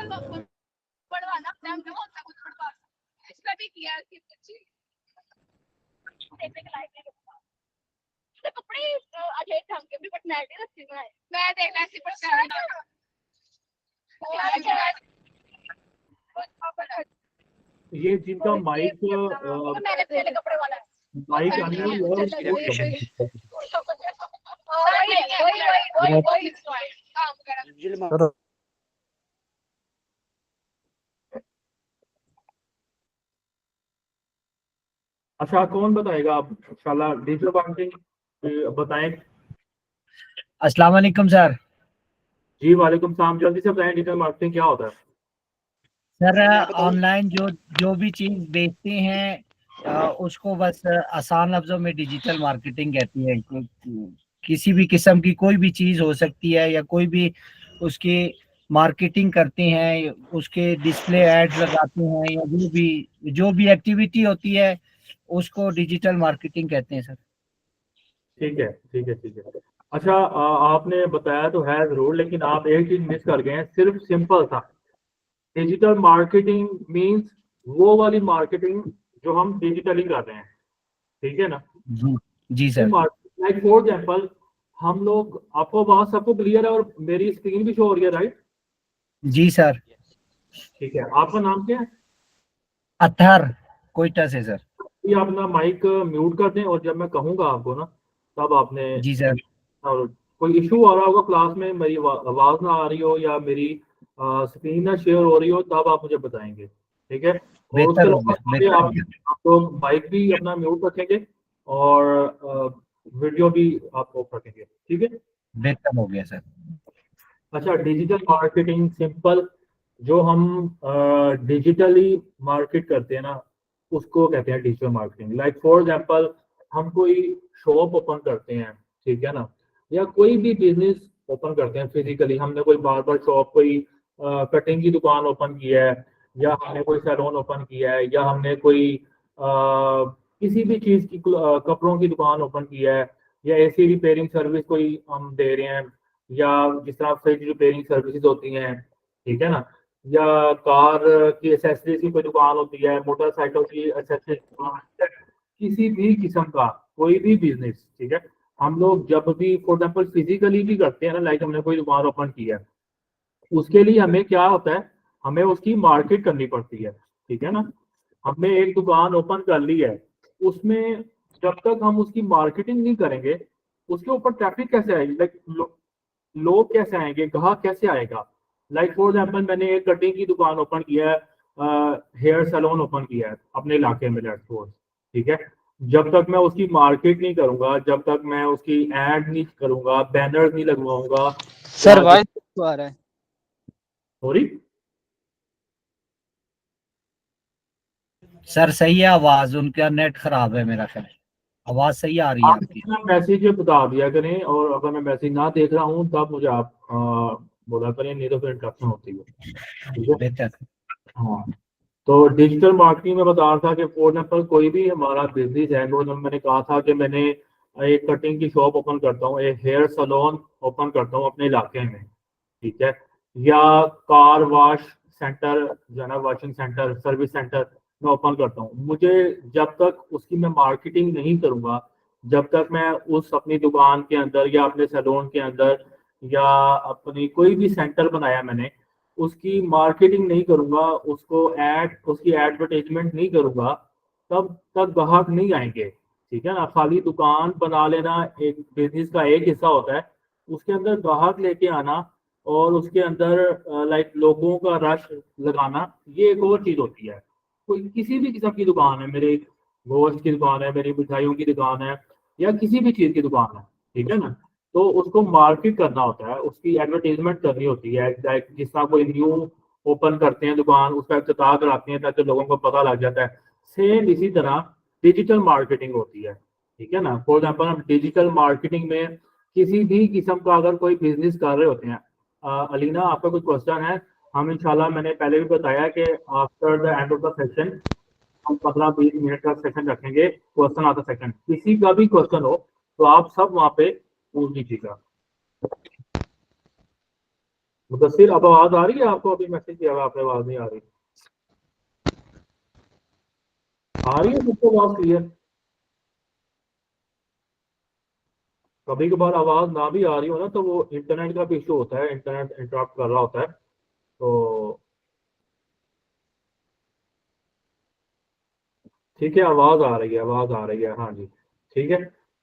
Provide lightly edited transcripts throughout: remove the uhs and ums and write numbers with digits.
बढ़वाना अपने हमने बहुत कुछ बढ़वा इसमें भी किया कि बच्ची देखने के लायक नहीं होता तो कपड़े अजय ढंग के भी पर्सनैलिटी रखती है मैं देखना ऐसी पर्सनैलिटी ये जिनका माइक मैंने पहले कपड़े वाला माइक आने और अच्छा कौन बताएगा आप इंशाल्लाह डिजिटल मार्केटिंग बताएं। अस्सलाम वालेकुम सर। जी वालेकुम सलाम। जल्दी से बताएं डिजिटल मार्केटिंग क्या होता है। सर ऑनलाइन जो भी चीज बेचते हैं उसको बस आसान लफ्जों में डिजिटल मार्केटिंग कहती है। किसी भी किस्म की कोई भी चीज हो सकती है या कोई भी उसकी मार्केटिंग करते हैं, उसके डिस्प्ले एड्स लगाते हैं या जो भी एक्टिविटी होती है उसको डिजिटल मार्केटिंग कहते हैं सर। ठीक है ठीक है ठीक है। अच्छा आपने बताया तो है जरूर, लेकिन आप एक चीज मिस कर गए हैं। सिर्फ सिंपल था डिजिटल मार्केटिंग मींस वो वाली मार्केटिंग जो हम डिजिटली कर रहे हैं, ठीक है ना। जी सर। लाइक फॉर एग्जांपल हम लोग, आपको बात सबको क्लियर है और मेरी स्क्रीन भी शो हो रही है राइट? जी सर। ठीक है। आपका नाम क्या है? अतहर कोयटा से सर। ये अपना माइक म्यूट कर दें और जब मैं कहूंगा आपको ना तब आपने, जी सर। और कोई इशू आ रहा होगा क्लास में, मेरी आवाज ना आ रही हो या मेरी स्क्रीन ना शेयर हो रही हो, तब आप मुझे बताएंगे, ठीक है। और उसके अलावा आप लोग माइक भी अपना म्यूट रखेंगे और वीडियो भी आप ऑफ रखेंगे, ठीक है। बेहतर हो गया सर। अच्छा डिजिटल मार्केटिंग सिंपल जो हम डिजिटली मार्केट करते हैं ना उसको कहते हैं digital marketing. Like for example हम कोई शॉप ओपन करते हैं, ठीक है ना, या कोई भी बिजनेस ओपन करते हैं फिजिकली। हमने कोई बार्बर शॉप, कोई कटिंग की दुकान ओपन किया है, या हमने कोई सैलून ओपन किया है, या हमने कोई किसी भी चीज की कपड़ों की दुकान ओपन किया है, या ऐसी रिपेयरिंग सर्विस कोई हम दे रहे हैं, या जिस तरह फ्रिज रिपेयरिंग सर्विसेज होती हैं, ठीक है ना, या कार की एसेसरीज की कोई दुकान होती है, मोटरसाइकिल की एसेसरीज दुकान, किसी भी किस्म का कोई भी बिजनेस, ठीक है। हम लोग जब भी फॉर एग्जाम्पल फिजिकली भी करते हैं ना, लाइक हमने कोई दुकान ओपन की है, उसके लिए हमें क्या होता है, हमें उसकी मार्केट करनी पड़ती है, ठीक है ना। हमने एक दुकान ओपन कर ली है, उसमें जब तक हम उसकी मार्केटिंग नहीं करेंगे उसके ऊपर ट्रैफिक कैसे आएगी, लाइक लोग कैसे आएंगे, ग्राहक कैसे आएगा। लाइक फॉर एग्जाम्पल मैंने एक कटिंग की दुकान ओपन किया है, हेयर सैलून ओपन किया है अपने इलाके में, लेट्स सपोज, ठीक है। जब तक मैं उसकी मार्केट नहीं करूंगा, जब तक मैं उसकी एड नहीं करूंगा, बैनर नहीं लगवाऊंगा। सर वॉइस तो आ रहा है। सॉरी सर सही है आवाज, उनका नेट खराब है मेरा ख्याल। आवाज सही आ रही है आपकी। मैसेज बता दिया करें, और अगर मैं मैसेज ना देख रहा हूँ तब मुझे आप बोला करें, नहीं तो फिर इंटरप्शन होती है, ठीक है। बेहतर। हाँ तो डिजिटल मार्केटिंग में बता रहा था कि फॉर एग्जाम्पल कोई भी हमारा बिजनेस है, तो मैंने कहा था कि मैंने एक कटिंग की शॉप ओपन करता हूँ, एक हेयर सैलून ओपन करता हूँ अपने इलाके में, ठीक है, या car wash centre, general washing centre, service centre मैं ओपन करता हूँ। मुझे जब तक उसकी मैं मार्केटिंग नहीं करूंगा, जब तक मैं उस अपनी दुकान के अंदर या अपने सैलून के अंदर या अपनी कोई भी सेंटर बनाया मैंने, उसकी मार्केटिंग नहीं करूंगा, उसकी एडवर्टाइजमेंट नहीं करूंगा, तब तक ग्राहक नहीं आएंगे, ठीक है ना। खाली दुकान बना लेना एक बिजनेस का एक हिस्सा होता है, उसके अंदर ग्राहक लेके आना और उसके अंदर लाइक लोगों का रश लगाना, ये एक और चीज होती है। कोई किसी भी किस्म की दुकान है, मेरी गोश्त की दुकान है, मेरी मिठाइयों की दुकान है, या किसी भी चीज की दुकान है, ठीक है ना, तो उसको मार्केट करना होता है, उसकी एडवर्टाइजमेंट करनी होती है। लाइक जिस तरह कोई न्यू ओपन करते हैं दुकान, उसका इफ्तिताह कराते हैं ताकि लोगों को पता लग जाता है, सेम इसी तरह डिजिटल मार्केटिंग होती है, ठीक है ना। फॉर एग्जाम्पल हम डिजिटल मार्केटिंग में किसी भी किस्म का अगर कोई बिजनेस कर रहे होते हैं, अलीना आपका कोई क्वेश्चन है, हम इंशाल्लाह, मैंने पहले भी बताया कि after the end of the session हम 15-20 मिनट का सेशन रखेंगे, क्वेश्चन आता सेशन, किसी का भी क्वेश्चन हो तो आप सब वहां पे पूछ लीजिएगा। मुदस्सिर, अब आवाज आ रही है आपको? अभी मैसेज किया हुआ आपने, आवाज नहीं आ रही? आ रही है मुझको आवाज क्लियर? कभी कभार आवाज ना भी आ रही हो ना, तो वो इंटरनेट का भी इशू होता है, इंटरनेट इंटरप्ट कर रहा होता है। तो ठीक है, आवाज आ रही है, आवाज आ रही है, हाँ जी। ठीक है,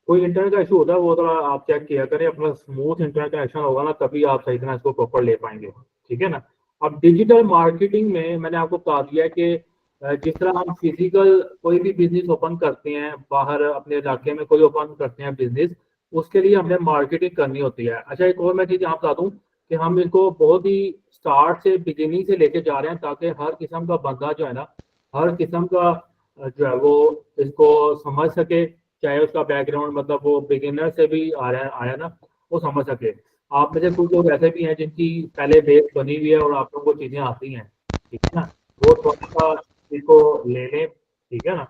कोई इंटरनेट का इशू होता है, वो थोड़ा आप चेक किया करें, अपना स्मूथ इंटरनेट कनेक्शन होगा ना, तभी आप सही तरह इसको प्रॉपर ले पाएंगे। ठीक है ना। अब डिजिटल मार्केटिंग में मैंने आपको बता दिया है कि जिस तरह हम फिजिकल कोई भी बिजनेस ओपन करते हैं, बाहर अपने इलाके में कोई ओपन करते हैं बिजनेस, उसके लिए हमें मार्केटिंग करनी होती है। अच्छा, एक और मैं चीज यहाँ बता दूं कि हम इनको बहुत ही स्टार्ट से, बिगिनिंग से लेके जा रहे हैं, ताकि हर किस्म का बंदा जो है ना, हर किस्म का जो है वो इसको समझ सके, चाहे उसका बैकग्राउंड मतलब वो बिगिनर से भी आ रहा है, आया ना, वो समझ सके। आप में से कुछ लोग ऐसे भी हैं जिनकी पहले बेस बनी हुई है और आप लोगों को चीजें आती हैं, ठीक है ना, वो थोड़ा सा इसको ले लें। ठीक है ना,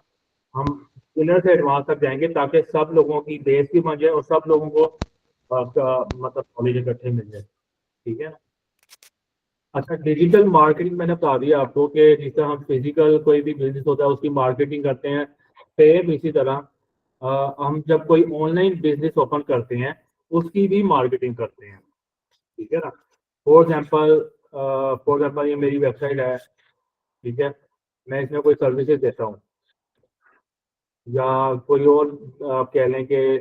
हम बिगिनर से एडवांस तक जाएंगे, ताकि सब लोगों की बेस भी बन जाए और सब लोगों को मतलब नॉलेज इकट्ठे मिल जाए। ठीक है ना। अच्छा, डिजिटल मार्केटिंग मैंने बता दिया आपको कि जिस तरह हम फिजिकल कोई भी बिजनेस होता है उसकी मार्केटिंग करते हैं, सेम इसी तरह हम जब कोई ऑनलाइन बिजनेस ओपन करते हैं उसकी भी मार्केटिंग करते हैं। ठीक है ना। फॉर एग्जाम्पल ये मेरी वेबसाइट है, ठीक है, मैं इसमें कोई सर्विसेज देता हूँ, या कोई और आप कह लें कि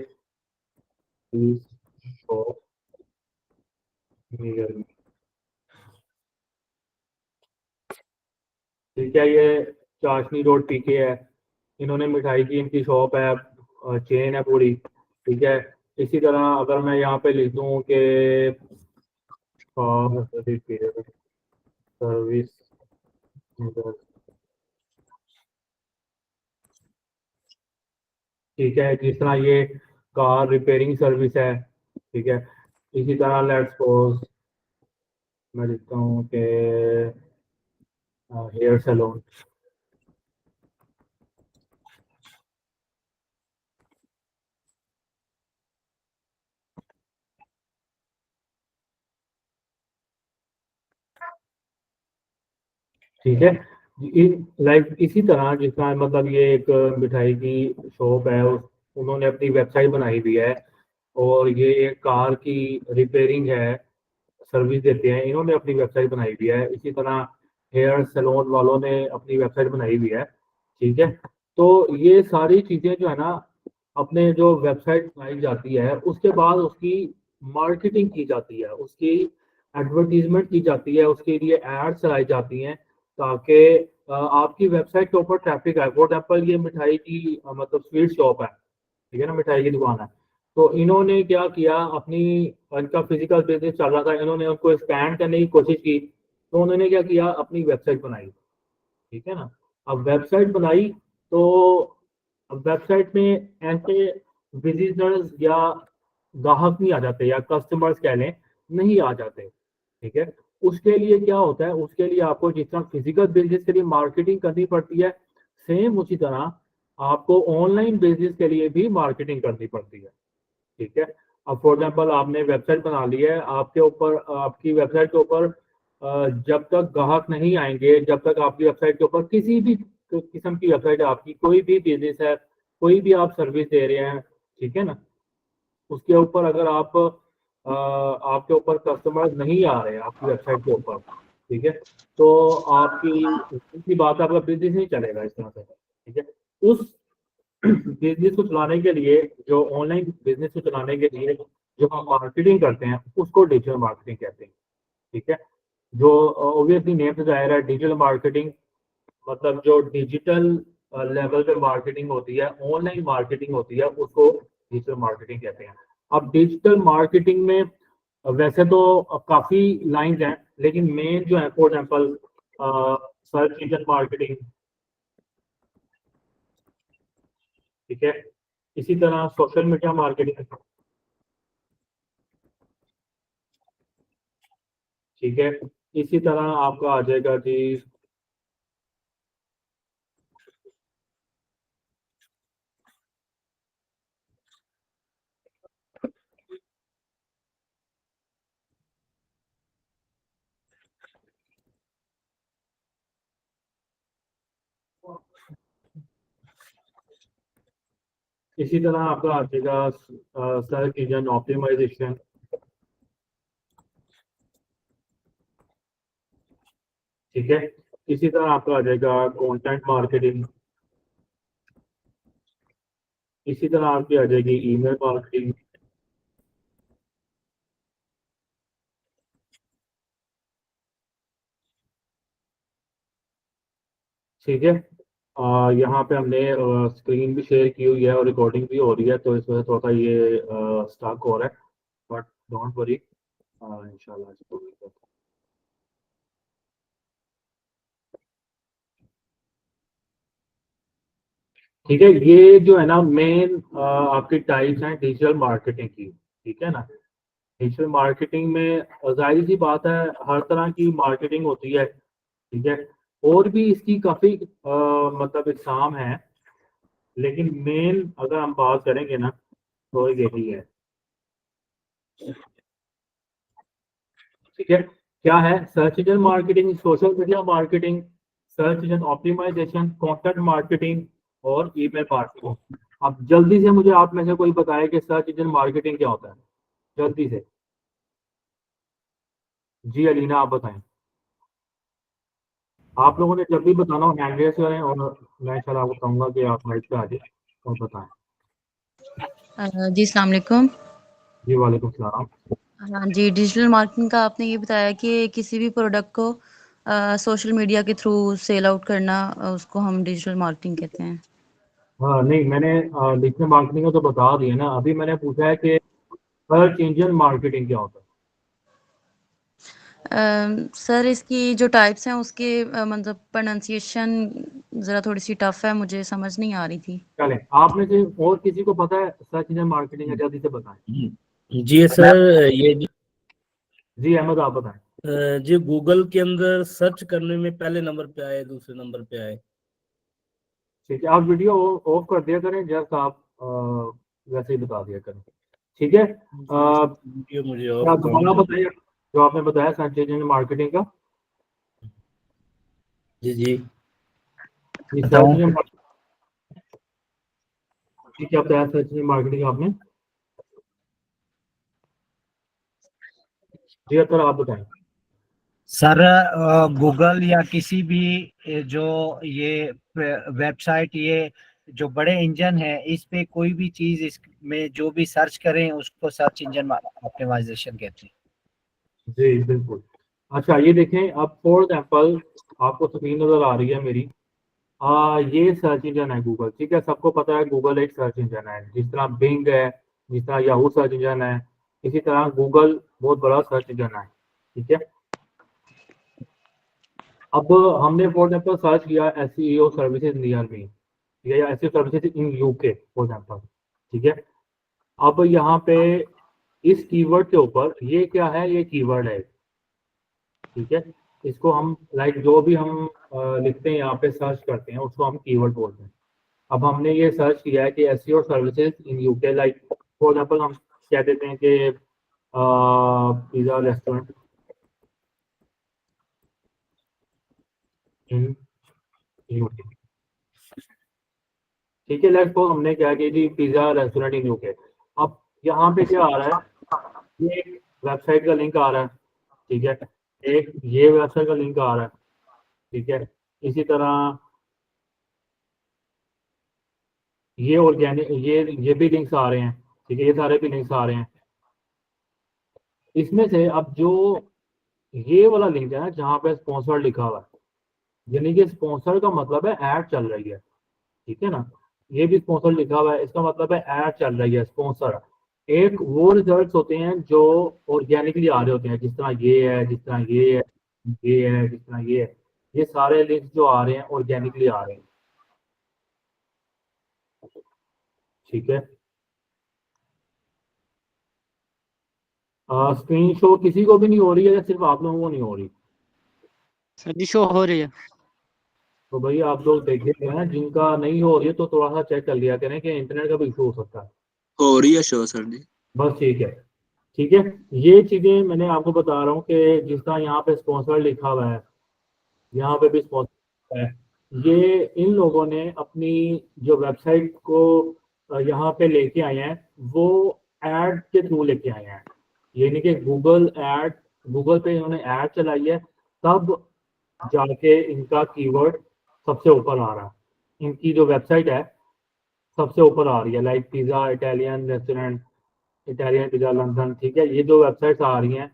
ठीक है, ये चाशनी रोड पीके है, इन्होंने मिठाई की इनकी शॉप है, चेन है पूरी। ठीक है, इसी तरह अगर मैं यहाँ पे लिख दूँ कि सर्विस, ठीक है, जिस तरह ये कार रिपेयरिंग सर्विस है, ठीक है, इसी तरह लेट्स सपोज मैं लिखता हूँ कि हेयर सैलून। ठीक है, लाइक इसी तरह जिसका मतलब ये एक मिठाई की शॉप है, उन्होंने अपनी वेबसाइट बनाई हुई है, और ये एक कार की रिपेयरिंग है, सर्विस देते हैं, इन्होंने अपनी वेबसाइट बनाई हुई है। इसी तरह हेयर सैलून वालों ने अपनी वेबसाइट बनाई हुई है। ठीक है, तो ये सारी चीजें जो है ना, अपने जो वेबसाइट बनाई जाती है उसके बाद उसकी मार्केटिंग की जाती है, उसकी एडवर्टीजमेंट की जाती है, उसके लिए एड चलाई जाती हैं, ताकि आपकी वेबसाइट के ऊपर ट्रैफिक आए। फॉर एग्जाम्पल ये मिठाई की मतलब स्वीट शॉप है, ठीक है ना, मिठाई की दुकान है, तो इन्होंने क्या किया, अपनी इनका फिजिकल बिजनेस चल रहा था, इन्होंने उनको एक्सपैंड करने की कोशिश की, तो उन्होंने क्या किया, अपनी वेबसाइट बनाई। ठीक है ना। अब वेबसाइट बनाई, तो अब वेबसाइट में ऐसे विजिटर्स या ग्राहक नहीं आ जाते, या कस्टमर्स कह लें, नहीं आ जाते। ठीक है, उसके लिए क्या होता है, उसके लिए आपको जिस तरह फिजिकल बिजनेस के लिए मार्केटिंग करनी पड़ती है, सेम उसी तरह आपको ऑनलाइन बिजनेस के लिए भी मार्केटिंग करनी पड़ती है। ठीक है, अब फॉर एग्जाम्पल आपने वेबसाइट बना ली है, आपके ऊपर आपकी वेबसाइट के ऊपर जब तक ग्राहक नहीं आएंगे, जब तक आपकी वेबसाइट के ऊपर किसी भी किस्म की वेबसाइट है आपकी, कोई भी बिजनेस है, कोई भी आप सर्विस दे रहे हैं, ठीक है ना, उसके ऊपर अगर आप आपके ऊपर कस्टमर नहीं आ रहे हैं आपकी वेबसाइट के ऊपर, ठीक है, तो आपकी बात, आपका बिजनेस नहीं चलेगा इस तरह से। ठीक है, उस बिजनेस को चलाने के लिए, जो ऑनलाइन बिजनेस को चलाने के लिए जो हम मार्केटिंग करते हैं उसको डिजिटल मार्केटिंग कहते हैं। ठीक है, जो ऑब्वियसली नेम से जाहिर है, डिजिटल मार्केटिंग मतलब जो डिजिटल लेवल पे मार्केटिंग होती है, ऑनलाइन मार्केटिंग होती है, उसको डिजिटल मार्केटिंग कहते हैं। अब डिजिटल मार्केटिंग में वैसे तो काफी लाइंस हैं, लेकिन मेन जो है, for example search engine marketing, ठीक है, इसी तरह सोशल मीडिया मार्केटिंग, ठीक है, इसी तरह आपका आ जाएगा जी, इसी तरह आपका आ जाएगा सर्च इंजन ऑप्टिमाइजेशन, ठीक है। इसी तरह आपका आ जाएगा कंटेंट मार्केटिंग, इसी तरह आपकी आ जाएगी ईमेल मार्केटिंग, ठीक है। यहाँ पे हमने स्क्रीन भी शेयर की हुई है और रिकॉर्डिंग भी हो रही है, तो इस वजह से थोड़ा सा ये स्टक हो रहा है, बट डोंट वरी, इंशाल्लाह इसको भी कर- ठीक है। ये जो है ना मेन आपकी टाइप्स हैं डिजिटल मार्केटिंग की, ठीक है ना। डिजिटल मार्केटिंग में जाहिर सी बात है हर तरह की मार्केटिंग होती है, ठीक है। और भी इसकी काफी मतलब इकसाम है, लेकिन मेन अगर हम बात करेंगे ना तो यही है, ठीक है। क्या है? Search engine marketing, social media marketing, search engine optimisation, content marketing और ईमेल मार्केटिंग। अब जल्दी से मुझे आप में से कोई बताए कि सर्च इंजन मार्केटिंग क्या होता है, जल्दी से। जी अलीना, आप बताएं। आप लोगों ने जब भी बताना हो हैंड रेस करें और मैं इंशाल्लाह आपको कहूंगा कि आप माइक पे आ जाए और बताएं। जी अस्सलाम वालेकुम। जी वालेकुम सलाम। हाँ जी, डिजिटल मार्केटिंग का आपने ये बताया कि किसी भी प्रोडक्ट को सोशल मीडिया के थ्रू सेल आउट करना, उसको हम डिजिटल मार्केटिंग कहते हैं। हाँ नहीं, मैंने डिजिटल मार्केटिंग का तो बता दिया ना, अभी मैंने पूछा है कि सर्च इंजन मार्केटिंग क्या होता है। सर इसकी जो टाइप्स हैं उसके मतलब प्रोनाउंसिएशन ज़रा थोड़ी सी टफ है, मुझे समझ नहीं आ रही थी। चलें, आप में से और किसी को पता है सर्च इंजन मार्केटिंग है? जल्दी से बताएं। जी सर, ये जी अहमद, आप बताएं। जी गूगल के अंदर सर्च करने में पहले नंबर पे आए, दूसरे नंबर पे आए। ठीक है, आप वीडियो ऑफ कर दिया करें, जस्ट आप वैसे ही बता दिया करें, ठीक है। वीडियो मुझे ऑफ आप दोबारा करना है। बताइए जो आपने बताया सर्च इंजन मार्केटिंग का। जी जी। ये सर्च बताऊं? इंजन क्या बताया सर्च इंजन मार्केटिंग आपने? जी अतर, आप बताएं। सर गूगल या किसी भी जो ये वेबसाइट, ये जो बड़े इंजन है, इस पे कोई भी चीज इसमें जो भी सर्च करें उसको सर्च इंजन ऑप्टिमाइजेशन कहते हैं। जी बिल्कुल। अच्छा ये देखें, अब फॉर एग्जाम्पल आपको स्क्रीन नजर आ रही है मेरी। ये सर्च इंजन है गूगल, ठीक है। सबको पता है गूगल एक सर्च इंजन है, जिस तरह बिंग है, जिस तरह याहू सर्च इंजन है, इसी तरह गूगल बहुत बड़ा सर्च इंजन है, ठीक है। अब हमने फॉर एग्जाम्पल सर्च किया एसईओ सर्विसेज नियर मी, ठीक है, या SEO services in UK for example, ठीक है। अब यहाँ पे इस कीवर्ड के ऊपर ये क्या है, ये कीवर्ड है, ठीक है। इसको हम लाइक जो भी हम लिखते हैं यहाँ पे सर्च करते हैं उसको हम कीवर्ड बोलते हैं। अब हमने ये सर्च किया है कि SEO services in UK, like for example हम कह देते हैं कि पिज्जा रेस्टोरेंट इन यूके, ठीक है। लेट्स सपोज हमने क्या किया जी, पिज्जा रेस्टोरेंट इन यूके। अब यहाँ पे क्या आ रहा है, ये एक वेबसाइट का लिंक आ रहा है, ठीक है। एक ये वेबसाइट का लिंक आ रहा है, ठीक है। इसी तरह ये ऑर्गेनिक, ये भी लिंक्स आ रहे हैं, ठीक है, ये सारे भी लिंक्स आ रहे हैं। इसमें से अब जो ये वाला लिंक है ना जहाँ पे स्पॉन्सर लिखा हुआ है, यानी कि स्पॉन्सर का मतलब है ऐड चल रही है, ठीक है ना। ये भी स्पॉन्सर लिखा हुआ है, इसका मतलब है ऐड चल रही है, स्पॉन्सर। एक वो रिजल्ट्स होते हैं जो ऑर्गेनिकली आ रहे होते हैं, जिस तरह ये है, जिस तरह ये है, ये है, जिस तरह ये है। ये सारे लिंक्स जो आ रहे हैं ऑर्गेनिकली आ रहे हैं, ठीक है। स्क्रीन शो किसी को भी नहीं हो रही है या सिर्फ आप लोगों को नहीं हो रही? सर जी शो हो रही है। तो भाई आप लोग देखे हैं, जिनका नहीं हो रही है तो थोड़ा सा चेक कर लिया करें कि इंटरनेट का भी इशू हो सकता है। हो रही है शो सर जी। बस ठीक है, ठीक है। ये चीजें मैंने आपको बता रहा हूँ कि जिस तरह यहाँ पे स्पॉन्सर लिखा हुआ है, यहाँ पे भी स्पॉन्सर है। ये इन लोगों ने अपनी जो वेबसाइट को यहाँ पे लेके आए हैं वो एड के थ्रू लेके आए हैं, यानी कि गूगल पे इन्होंने ऐड चलाई है, तब जाके इनका कीवर्ड सबसे ऊपर आ रहा है। इनकी जो वेबसाइट है सबसे ऊपर आ रही है, like pizza Italian restaurant, Italian pizza London, ठीक है, ये जो वेबसाइट्स आ रही हैं,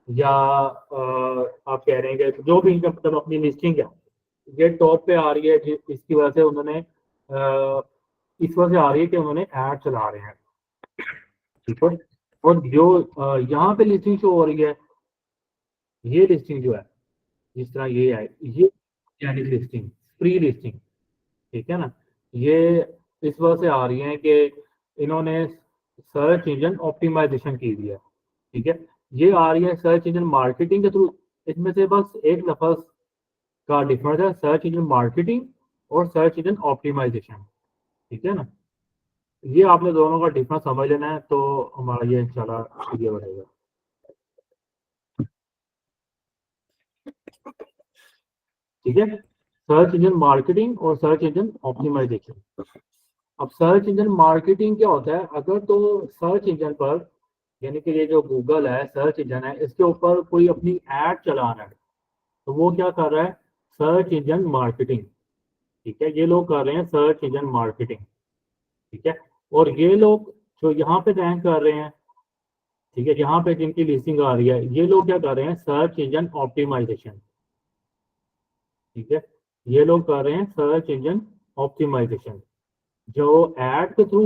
या आप कह रहे हैं कि जो भी इनका मतलब अपनी लिस्टिंग है ये टॉप पे आ रही है, इसकी वजह से उन्होंने इस वजह से आ रही है कि उन्होंने ऐड चला रहे हैं, ठीक है। और जो यहाँ पे लिस्टिंग शो हो रही है, ये लिस्टिंग जो है जिस तरह ये है, ये यानी लिस्टिंग, फ्री लिस्टिंग, ठीक है ना, ये इस वजह से आ रही है कि इन्होंने सर्च इंजन ऑप्टिमाइजेशन की हुई है, ठीक है। ये आ रही है सर्च इंजन मार्केटिंग के थ्रू। इसमें से बस एक लफ्ज का डिफरेंस है, सर्च इंजन मार्केटिंग और सर्च इंजन ऑप्टिमाइजेशन, ठीक है ना। ये आपने दोनों का डिफरेंस समझ लेना है तो हमारा ये इंशाल्लाह क्लियर रहेगा। ठीक है, सर्च इंजन मार्केटिंग और सर्च इंजन ऑप्टिमाइजेशन। अब सर्च इंजन मार्केटिंग क्या होता है, अगर तो सर्च इंजन पर, यानी कि ये जो गूगल है सर्च इंजन है, इसके ऊपर कोई अपनी ऐड चला रहा है तो वो क्या कर रहा है, सर्च इंजन मार्केटिंग, ठीक है। ये लोग कर रहे हैं सर्च इंजन मार्केटिंग, ठीक है। और ये लोग जो यहाँ पे रैंक कर रहे हैं, ठीक है, यहाँ पे जिनकी लिस्टिंग आ रही है, ये लोग क्या कर रहे हैं, सर्च इंजन ऑप्टिमाइजेशन, ठीक है। ये लोग कर रहे हैं सर्च इंजन ऑप्टिमाइजेशन। जो एड के थ्रू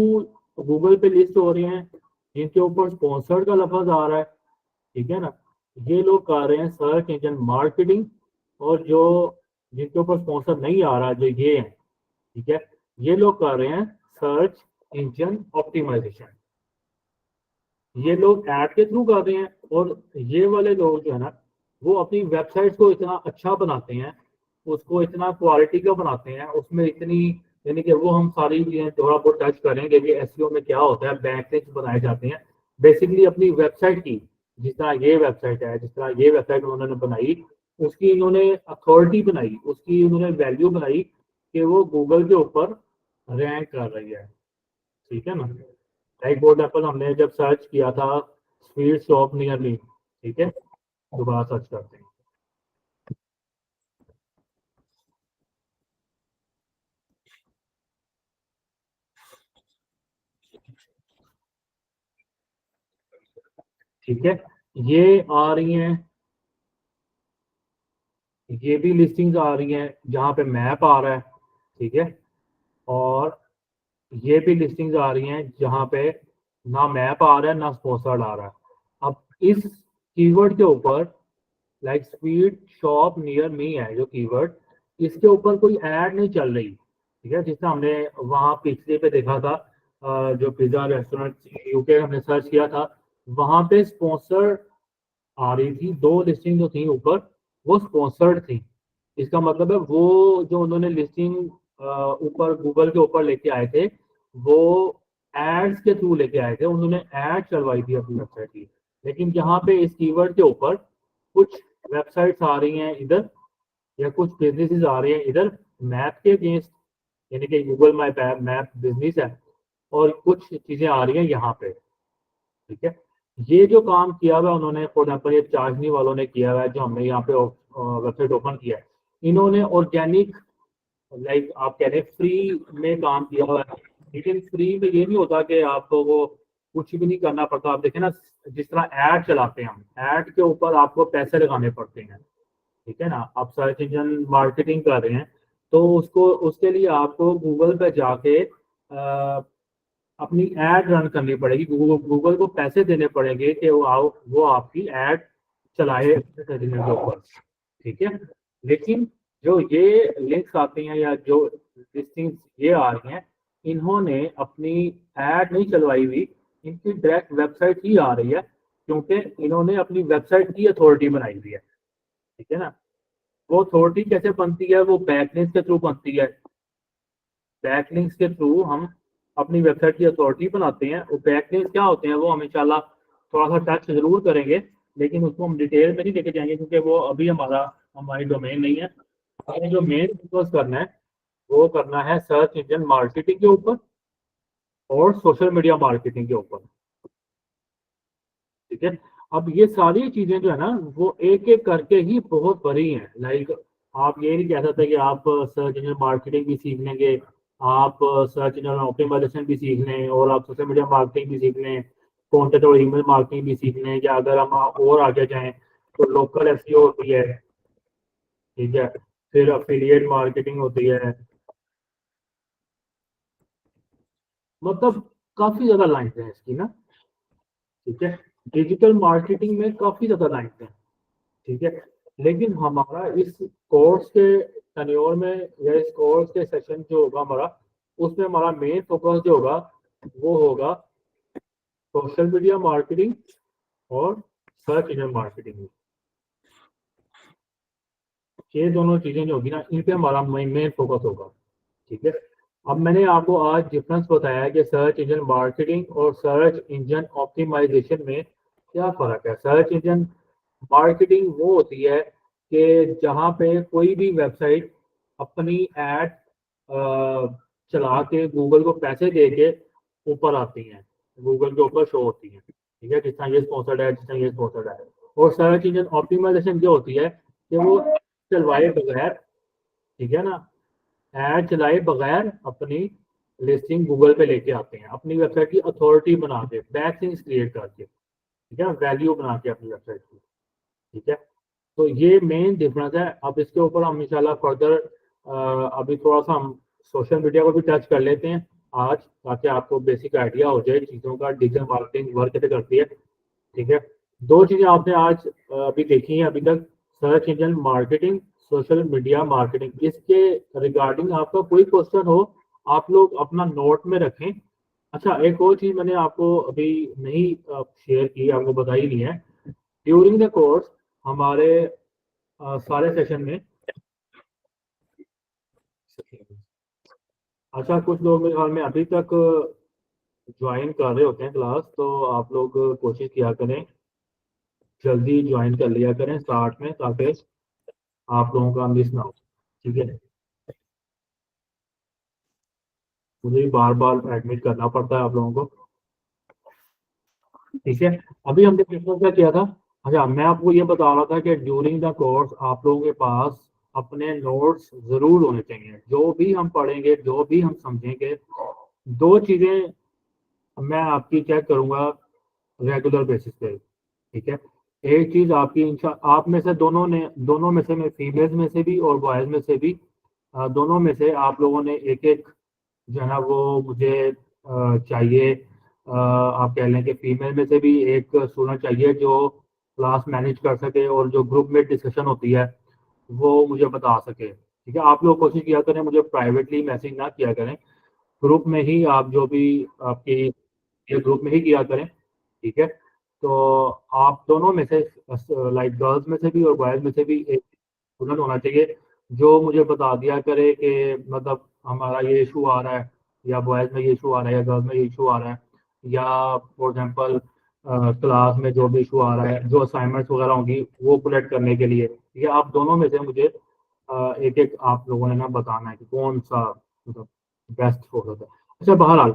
गूगल पे लिस्ट हो रही हैं, जिनके ऊपर स्पॉन्सर्ड का लफ्ज आ रहा है, ठीक है ना, ये लोग कर रहे हैं सर्च इंजन मार्केटिंग। और जो जिनके ऊपर स्पॉन्सर नहीं आ रहा, जो ये है, ठीक है, ये लोग कर रहे हैं सर्च इंजन ऑप्टिमाइजेशन। ये लोग ऐड के थ्रू कर रहे हैं, और ये वाले लोग जो है ना, वो अपनी वेबसाइट को इतना अच्छा बनाते हैं, उसको इतना क्वालिटी का बनाते हैं, उसमें इतनी, यानी कि वो हम सारी चीजें थोड़ा बहुत टच करेंगे कि एसईओ में क्या होता है, बैकलिंक्स बनाए जाते हैं बेसिकली अपनी वेबसाइट की। जिस तरह ये वेबसाइट है, जिस तरह ये वेबसाइट उन्होंने बनाई, उसकी इन्होंने अथॉरिटी बनाई, उसकी उन्होंने वैल्यू बनाई कि वो गूगल के ऊपर रैंक कर रही है, ठीक है ना। लाइक फॉर एग्जाम्पल हमने जब सर्च किया था स्वीट शॉप नियर मी, ठीक है, दोबारा सर्च करते हैं। ठीक है, ये आ रही हैं, ये भी लिस्टिंग्स आ रही हैं जहाँ पे मैप आ रहा है, ठीक है। और ये भी लिस्टिंग्स आ रही हैं जहाँ पे ना मैप आ रहा है ना स्पॉन्सर्ड आ रहा है। अब इस कीवर्ड के ऊपर, like sweet shop near me है जो कीवर्ड, इसके ऊपर कोई ऐड नहीं चल रही, ठीक है। जिससे हमने वहाँ पिछले पे देखा था, जो पिज्जा रेस्टोरेंट यूके हमने सर्च किया था, वहाँ पे स्पॉन्सर आ रही थी, दो लिस्टिंग जो थी ऊपर वो स्पॉन्सर्ड थी। इसका मतलब है वो जो उन्होंने लिस्टिंग ऊपर गूगल के ऊपर लेके आए थे, वो एड्स के थ्रू लेके आए थे, उन्होंने एड चलवाई थी अपनी वेबसाइट की। लेकिन यहाँ पे इस कीवर्ड के ऊपर कुछ वेबसाइट्स आ रही हैं इधर, या कुछ बिजनेसेस आ रहे हैं इधर मैप के अगेंस्ट, यानी कि गूगल माई मैप बिजनेस है, और कुछ चीजें आ रही हैं यहाँ पे, ठीक है। ये जो काम किया हुआ है उन्होंने, फॉर एग्जाम्पल ये चाशनी वालों ने किया हुआ है, जो हमने यहाँ पे वेबसाइट ओपन किया है, इन्होंने ऑर्गेनिक, लाइक आप कह रहे हैं फ्री में काम किया हुआ है। लेकिन फ्री में ये नहीं होता कि आपको वो कुछ भी नहीं करना पड़ता। आप देखें ना, जिस तरह ऐड चलाते हैं हम, ऐड के ऊपर आपको पैसे लगाने पड़ते हैं, ठीक है ना। आप सर्च इंजन मार्केटिंग कर रहे हैं तो उसको, उसके लिए आपको गूगल पे जाके अपनी एड रन करनी पड़ेगी, गूगल को पैसे देने पड़ेंगे कि वो आपकी एड चलाए खरीदने के ऊपर, ठीक है। लेकिन जो ये लिंक्स आते हैं या जो लिस्टिंग्स ये आ रही हैं, इन्होंने अपनी एड नहीं चलवाई हुई, इनकी डायरेक्ट वेबसाइट ही आ रही है, क्योंकि इन्होंने अपनी वेबसाइट की अथॉरिटी बनाई हुई है, ठीक है ना। वो अथॉरिटी कैसे बनती है, वो बैकलिंक्स के थ्रू बनती है। बैकलिंक्स के थ्रू हम अपनी वेबसाइट की अथॉरिटी बनाते हैं। और बैकलिंक्स क्या होते हैं वो हम इंशाल्लाह थोड़ा सा टच जरूर करेंगे, लेकिन उसको हम डिटेल में नहीं लेके जाएंगे क्योंकि वो अभी हमारी डोमेन नहीं है। हमें जो मेन फोकस करना है वो करना है सर्च इंजन मार्केटिंग के ऊपर, और सोशल मीडिया मार्केटिंग के ऊपर। ठीक है, अब ये सारी चीजें जो है ना वो एक एक करके ही बहुत बड़ी हैं। लाइक आप ये नहीं कह सकते कि आप सर्च इंजन मार्केटिंग भी सीख लेंगे, आप सर्च इंजन ऑप्टिमाइजेशन भी सीख लें, और आप सोशल मीडिया मार्केटिंग भी सीख लें, कॉन्टेंट और ईमेल मार्केटिंग भी सीख लें, या अगर हम और आगे जाएं तो लोकल एसईओ होती है, ठीक है, फिर अफिलिएट मार्केटिंग होती है, मतलब काफी ज्यादा लाइन्स हैं इसकी ना। ठीक है, डिजिटल मार्केटिंग में काफी ज्यादा लाइन्स हैं। ठीक है, लेकिन हमारा इस कोर्स के टन्योर में या इस कोर्स के सेशन जो होगा हमारा, उसमें हमारा मेन फोकस जो होगा वो होगा सोशल मीडिया मार्केटिंग और सर्च इंजन मार्केटिंग। ये दोनों चीजें जो होगी ना, इन पे हमारा मेन फोकस होगा। ठीक है, अब मैंने आपको आज डिफरेंस बताया कि सर्च इंजन मार्केटिंग और सर्च इंजन ऑप्टिमाइजेशन में क्या फर्क है। सर्च इंजन मार्केटिंग वो होती है कि जहाँ पे कोई भी वेबसाइट अपनी एड चला के गूगल को पैसे दे के ऊपर आती हैं, गूगल के ऊपर शो होती हैं। ठीक है, जितना ये स्पॉन्सर्ड है, जितना ये स्पॉन्सर्ड है। और सर्च इंजन ऑप्टिमाइजेशन जो होती है कि वो चलवाए बगैर, ठीक है ना, ऐड चलाए बगैर अपनी लिस्टिंग गूगल पे लेके आते हैं, अपनी वेबसाइट की अथॉरिटी बना के, बैकलिंक्स क्रिएट करके, ठीक है, वैल्यू बना के अपनी वेबसाइट की। ठीक है, तो ये मेन डिफरेंस है। अब इसके ऊपर हम इंशाल्लाह फर्दर अभी थोड़ा सा हम सोशल मीडिया को भी टच कर लेते हैं आज, ताकि आपको बेसिक आइडिया हो जाए चीज़ों का, डिजिटल मार्केटिंग वर्क कैसे करती है। ठीक है, दो चीज़ें आपने आज अभी देखी हैं अभी तक, search engine marketing, social media marketing. इसके रिगार्डिंग आपका कोई क्वेश्चन हो आप लोग अपना नोट में रखें। अच्छा, एक और चीज़ मैंने आपको अभी नहीं शेयर की, आपको बताई नहीं है। ड्यूरिंग द कोर्स हमारे सारे सेशन में, अच्छा कुछ लोग मेरे ख्याल में अभी तक ज्वाइन कर रहे होते हैं क्लास, तो आप लोग कोशिश किया करें जल्दी ज्वाइन कर लिया करें स्टार्ट में, ताकि आप लोगों का मिस ना हो। ठीक है, मुझे बार बार एडमिट करना पड़ता है आप लोगों को। ठीक है, अभी हमने डिस्कस क्या किया था। अच्छा, मैं आपको ये बता रहा था कि ड्यूरिंग द कोर्स आप लोगों के पास अपने नोट्स जरूर होने चाहिए। जो भी हम पढ़ेंगे, जो भी हम समझेंगे, दो चीजें मैं आपकी चेक करूंगा रेगुलर बेसिस पे। ठीक है, एक चीज आपकी आप में से दोनों में से, मैं फीमेल्स में से भी और बॉयज में से भी, दोनों में से आप लोगों ने एक एक जो है ना वो मुझे चाहिए। आप कह लें कि फीमेल में से भी एक स्टूडेंट चाहिए जो क्लास मैनेज कर सके और जो ग्रुप में डिस्कशन होती है वो मुझे बता सके। ठीक है, आप लोग कोशिश किया करें, मुझे प्राइवेटली मैसेज ना किया करें, ग्रुप में ही आप जो भी आपकी ये ग्रुप में ही किया करें। ठीक है, तो आप दोनों में से, लाइक गर्ल्स में से भी और बॉयज में से भी एक स्टूडेंट होना चाहिए जो मुझे बता दिया करे कि मतलब हमारा ये इशू आ रहा है, या बॉयज में ये इशू आ रहा है, या गर्ल्स में ये इशू आ रहा है, या फॉर एग्जांपल क्लास में जो भी इशू आ रहा है, जो असाइनमेंट्स वगैरह होंगी वो कलेक्ट करने के लिए। ये आप दोनों में से मुझे एक एक आप लोगों ने ना बताना है कि कौन सा मतलब बेस्ट हो सकता है। अच्छा, बहरहाल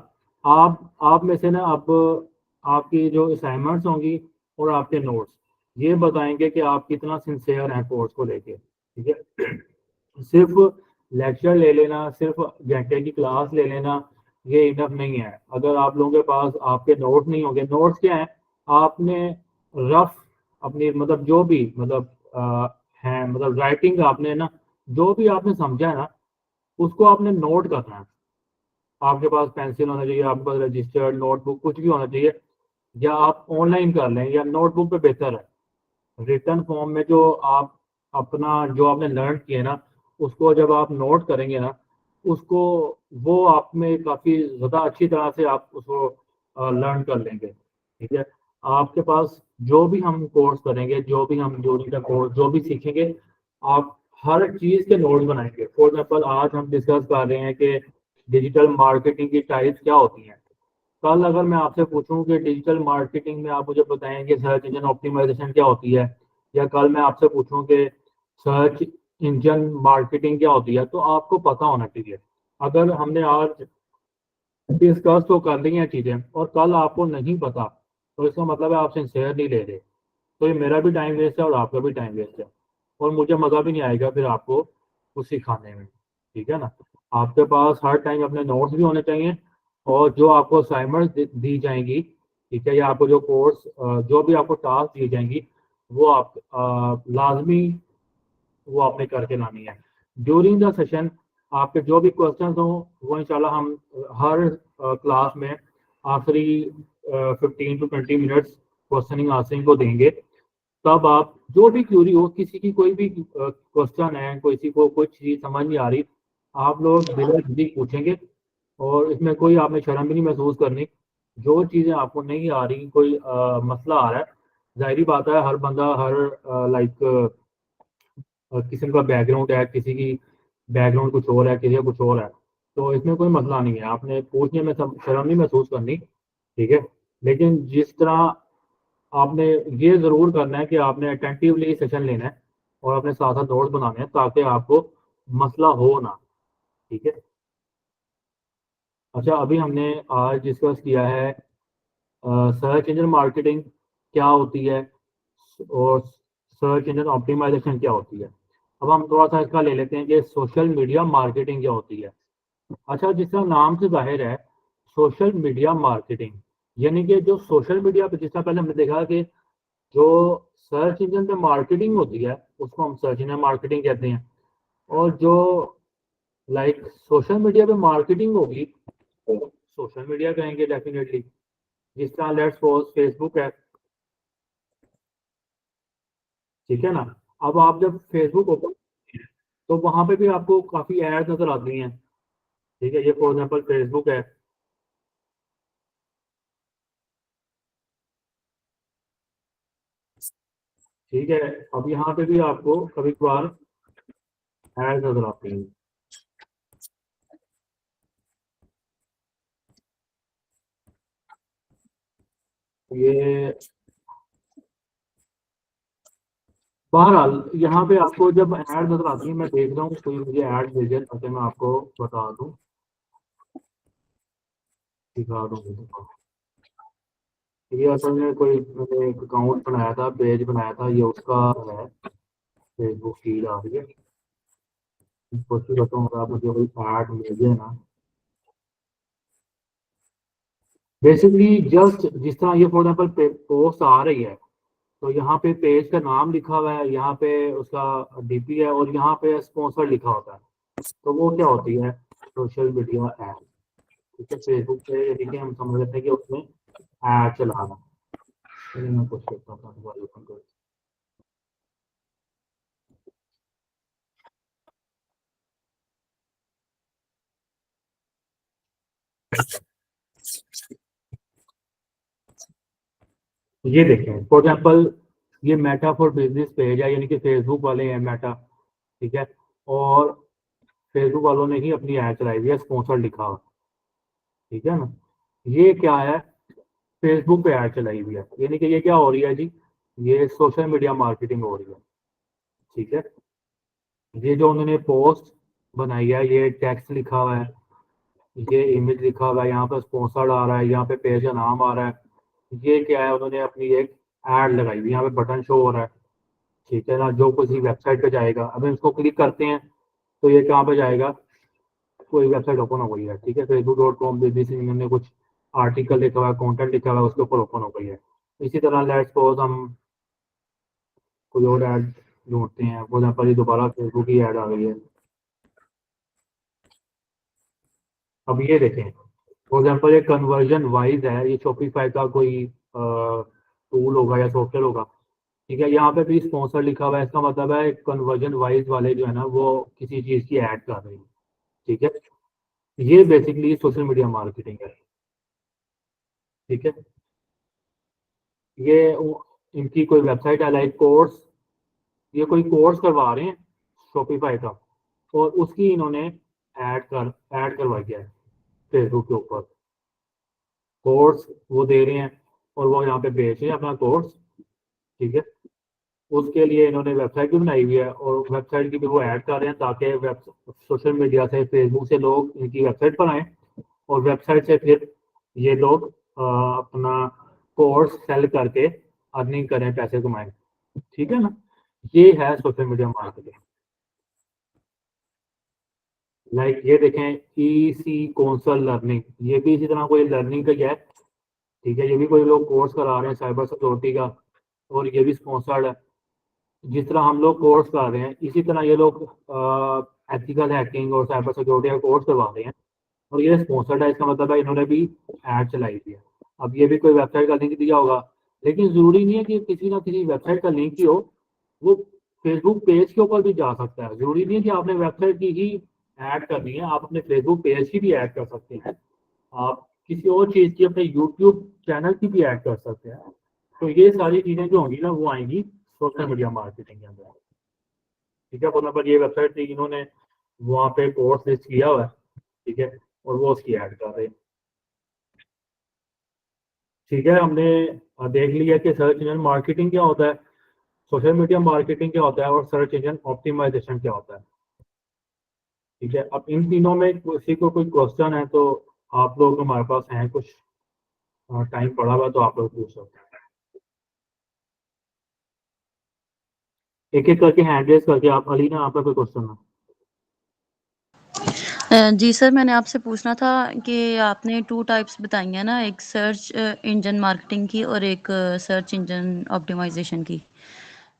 आप में से ना अब आपकी जो असाइनमेंट्स होंगी और आपके नोट्स, ये बताएंगे कि आप कितना सिंसियर हैं कोर्स को लेके। ठीक है, सिर्फ लेक्चर ले लेना, सिर्फ घंटे की क्लास ले लेना, ये इनफ नहीं है। अगर आप लोगों के पास आपके नोट्स नहीं होंगे, नोट्स क्या है, आपने रफ अपनी मतलब जो भी मतलब है, मतलब राइटिंग आपने ना जो भी आपने समझा है ना उसको आपने नोट करना है। आपके पास पेंसिल होना चाहिए, आपके पास रजिस्टर्ड नोटबुक कुछ भी होना चाहिए, या आप ऑनलाइन कर लें, या नोटबुक पे बेहतर है। रिटर्न फॉर्म में जो आप अपना जो आपने लर्न किया ना उसको जब आप नोट करेंगे ना, उसको वो आप में काफ़ी ज़्यादा अच्छी तरह से आप उसको लर्न कर लेंगे। ठीक है, आपके पास जो भी हम कोर्स करेंगे, जो भी हम ड्यूरिंग द कोर्स जो भी सीखेंगे, आप हर चीज़ के नोट बनाएंगे। फॉर एग्जाम्पल आज हम डिस्कस कर रहे हैं कि डिजिटल मार्केटिंग की टाइप्स क्या होती हैं। कल अगर मैं आपसे पूछूं कि डिजिटल मार्केटिंग में आप मुझे बताएं कि सर्च इंजन ऑप्टिमाइजेशन क्या होती है, या कल मैं आपसे पूछूं कि सर्च इंजन मार्केटिंग क्या होती है, तो आपको पता होना चाहिए। अगर हमने आज डिस्कस तो कर ली हैं चीज़ें और कल आपको नहीं पता, तो इसका मतलब है आप सिंसेयर नहीं ले रहे। तो ये मेरा भी टाइम वेस्ट है और आपका भी टाइम वेस्ट है, और मुझे मज़ा भी नहीं आएगा फिर आपको कुछ सिखाने में। ठीक है ना। आपके पास हर टाइम अपने नोट्स भी होने चाहिए, और जो आपको असाइनमेंट दी जाएंगी, ठीक है, या आपको जो कोर्स जो भी आपको टास्क दी जाएंगी, वो आप लाजमी वो आपने करके लानी है। ड्यूरिंग द सेशन आपके जो भी क्वेश्चन हो वो इंशाल्लाह हम हर क्लास में आखिरी 15 to 20 मिनट्स क्वेश्चनिंग आंसरिंग को देंगे। तब आप जो भी क्यूरी हो, किसी की कोई भी क्वेश्चन है, किसी को कुछ चीज समझ नहीं आ रही, आप लोग बिना झिझक पूछेंगे, और इसमें कोई आपने शर्म भी नहीं महसूस करनी। जो चीजें आपको नहीं आ रही, कोई मसला आ रहा है, जाहिर बात है हर बंदा हर लाइक किसी का बैकग्राउंड है, किसी की बैकग्राउंड कुछ और है, किसी का कुछ और है, तो इसमें कोई मसला नहीं है, आपने पूछने में शर्म नहीं महसूस करनी। ठीक है। लेकिन जिस तरह आपने ये ज़रूर करना है कि आपने अटेंटिवली सेशन लेना है और अपने साथ साथ नोट्स बनाने हैं, ताकि आपको मसला हो ना। ठीक है। अच्छा, अभी हमने आज डिस्कस किया है सर्च इंजन मार्केटिंग क्या होती है, और सर्च इंजन ऑप्टिमाइजेशन क्या होती है। अब हम थोड़ा सा इसका ले लेते हैं कि सोशल मीडिया मार्केटिंग क्या होती है। अच्छा, जिस तरह नाम से जाहिर है, सोशल मीडिया मार्केटिंग यानी कि जो सोशल मीडिया पे, जिस तरह पहले हमने देखा कि जो सर्च इंजन पे मार्केटिंग होती है उसको हम सर्च इंजन मार्केटिंग कहते हैं, और जो लाइक सोशल मीडिया पे मार्केटिंग होगी तो सोशल मीडिया कहेंगे डेफिनेटली। जिस तरह लेट्स सपोज फेसबुक है, ठीक है ना। अब आप जब फेसबुक ओपन, तो वहां पे भी आपको काफी एड नजर आती हैं। ठीक है, ये फॉर एग्जांपल फेसबुक है, ठीक है। अब यहाँ पे भी आपको कभी कभार एड नजर आती हैं। ये बहरहाल यहाँ पे आपको जब ऐड नजर आती है, मैं देख रहा हूँ कोई मुझे ऐड भेजे ताकि मैं आपको बता दूँ, दिखा दूँ। ये असल में कोई मैंने एक अकाउंट बनाया था, पेज बनाया था, ये उसका है, फेसबुक फीड आ रही है। कोशिश करता हूँ अगर आप मुझे कोई ऐड भेजे ना। बेसिकली जस्ट जिस तरह ये फॉर एग्जाम्पल पोस्ट आ रही है, तो यहाँ पे पेज का नाम लिखा हुआ है, यहाँ पे उसका डीपी है, और यहाँ पे स्पॉन्सर लिखा होता है, तो वो क्या होती है, सोशल मीडिया ऐड। ठीक है, फेसबुक पे देखिए हम समझ लेते हैं कि उसमें ऐड चलाना। चलिए मैं कुछ करता हूँ दोबारा ओपन कर। ये देखें फॉर एग्जाम्पल, ये मेटा फॉर बिजनेस पेज है, यानी कि फेसबुक वाले हैं मेटा। ठीक है, और फेसबुक वालों ने ही अपनी ऐड चलाई हुई है, स्पॉन्सर लिखा हुआ। ठीक है ना। ये क्या है, फेसबुक पे ऐड चलाई हुई है, यानी कि ये क्या हो रही है जी, ये सोशल मीडिया मार्केटिंग हो रही है। ठीक है, ये जो उन्होंने पोस्ट बनाई है, ये टेक्स्ट लिखा हुआ है, ये इमेज लिखा हुआ है, यहाँ पे स्पॉन्सर्ड आ रहा है, यहाँ पे पेज का नाम आ रहा है। ये क्या है, उन्होंने अपनी एक ऐड लगाई हुई है, यहाँ पे बटन शो हो रहा है। ठीक है ना, जो किसी वेबसाइट पे जाएगा, अब हम इसको क्लिक करते हैं तो ये कहाँ पे जाएगा, कोई वेबसाइट ओपन हो गई है। ठीक है, facebook.com BBC इन्होंने कुछ आर्टिकल लिखा हुआ है, कंटेंट लिखा हुआ है, उसके ऊपर ओपन हो गई है। इसी तरह लेट्स सपोज हम कोई और ऐड ढूंढते हैं, फॉर एग्जाम्पल ये दोबारा फेसबुक की ऐड आ गई है। अब ये देखें, फॉर एग्जाम्पल ये कन्वर्जन वाइज है, ये शॉपिफाई का कोई टूल होगा या सॉफ्टवेयर होगा। ठीक है, यहाँ पे भी स्पॉन्सर लिखा हुआ है, इसका मतलब है कन्वर्जन वाइज वाले जो है ना वो किसी चीज की ऐड कर रहे हैं। ठीक है, ये बेसिकली सोशल मीडिया मार्केटिंग है। ठीक है, ये इनकी कोई वेबसाइट है लाइक कोर्स, ये कोई कोर्स करवा रहे हैं शॉपिफाई का, और उसकी इन्होंने ऐड करवाई है फेसबुक के ऊपर। कोर्स वो दे रहे हैं और वो यहाँ पे बेच रहे हैं अपना कोर्स। ठीक है, उसके लिए इन्होंने वेबसाइट भी बनाई हुई है, और वेबसाइट की भी वो ऐड कर रहे हैं ताकि वेब सोशल मीडिया से, फेसबुक से लोग इनकी वेबसाइट पर आए और वेबसाइट से फिर ये लोग अपना कोर्स सेल करके अर्निंग करें, पैसे कमाएं। ठीक है ना, ये है सोशल मीडिया मार्केटिंग। लाइक ये देखें ईसी कौंसल लर्निंग, ये भी इसी तरह कोई लर्निंग का ही है। ठीक है, ये भी कोई लोग कोर्स करा रहे हैं साइबर सिक्योरिटी का, और ये भी स्पॉन्सर्ड है। जिस तरह हम लोग कोर्स कर रहे हैं इसी तरह ये लोग एथिकल हैकिंग और साइबर सिक्योरिटी का कोर्स करवा रहे हैं, और ये स्पॉन्सर्ड है। इसका मतलब है इन्होंने भी ऐड चलाई थी। अब ये भी कोई वेबसाइट का लिंक दिया होगा, लेकिन जरूरी नहीं है कि किसी ना किसी वेबसाइट का लिंक ही हो, वो फेसबुक पेज के ऊपर भी जा सकता है। जरूरी नहीं है कि आपने वेबसाइट की ही ऐड करनी है, आप अपने फेसबुक पेज की भी ऐड कर सकते हैं, आप किसी और चीज की अपने यूट्यूब चैनल की भी ऐड कर सकते हैं। तो ये सारी चीजें जो होंगी ना वो आएंगी सोशल मीडिया मार्केटिंग के अंदर। ठीक है, फॉर एग्जाम्पल ये वेबसाइट थी, इन्होंने वहाँ पे कोर्स लिस्ट किया हुआ है, ठीक है, और वो उसकी ऐड कर रहे हैं। ठीक है, हमने देख लिया कि सर्च इंजन मार्केटिंग क्या होता है, सोशल मीडिया मार्केटिंग क्या होता है, और सर्च इंजन ऑप्टिमाइजेशन क्या होता है। ठीक है, अब इन तीनों में किसी को कोई क्वेश्चन है तो आप लोग हमारे पास हैं, कुछ टाइम पड़ा हुआ तो आप लोग पूछ सकते हैं। एक एक करके हैंड रेज करके आप, अलीना आपका कोई क्वेश्चन है? जी सर, मैंने आपसे पूछना था कि आपने 2 टाइप्स बताई हैं ना, एक सर्च इंजन मार्केटिंग की और एक सर्च इंजन ऑप्टिमाइजेशन की।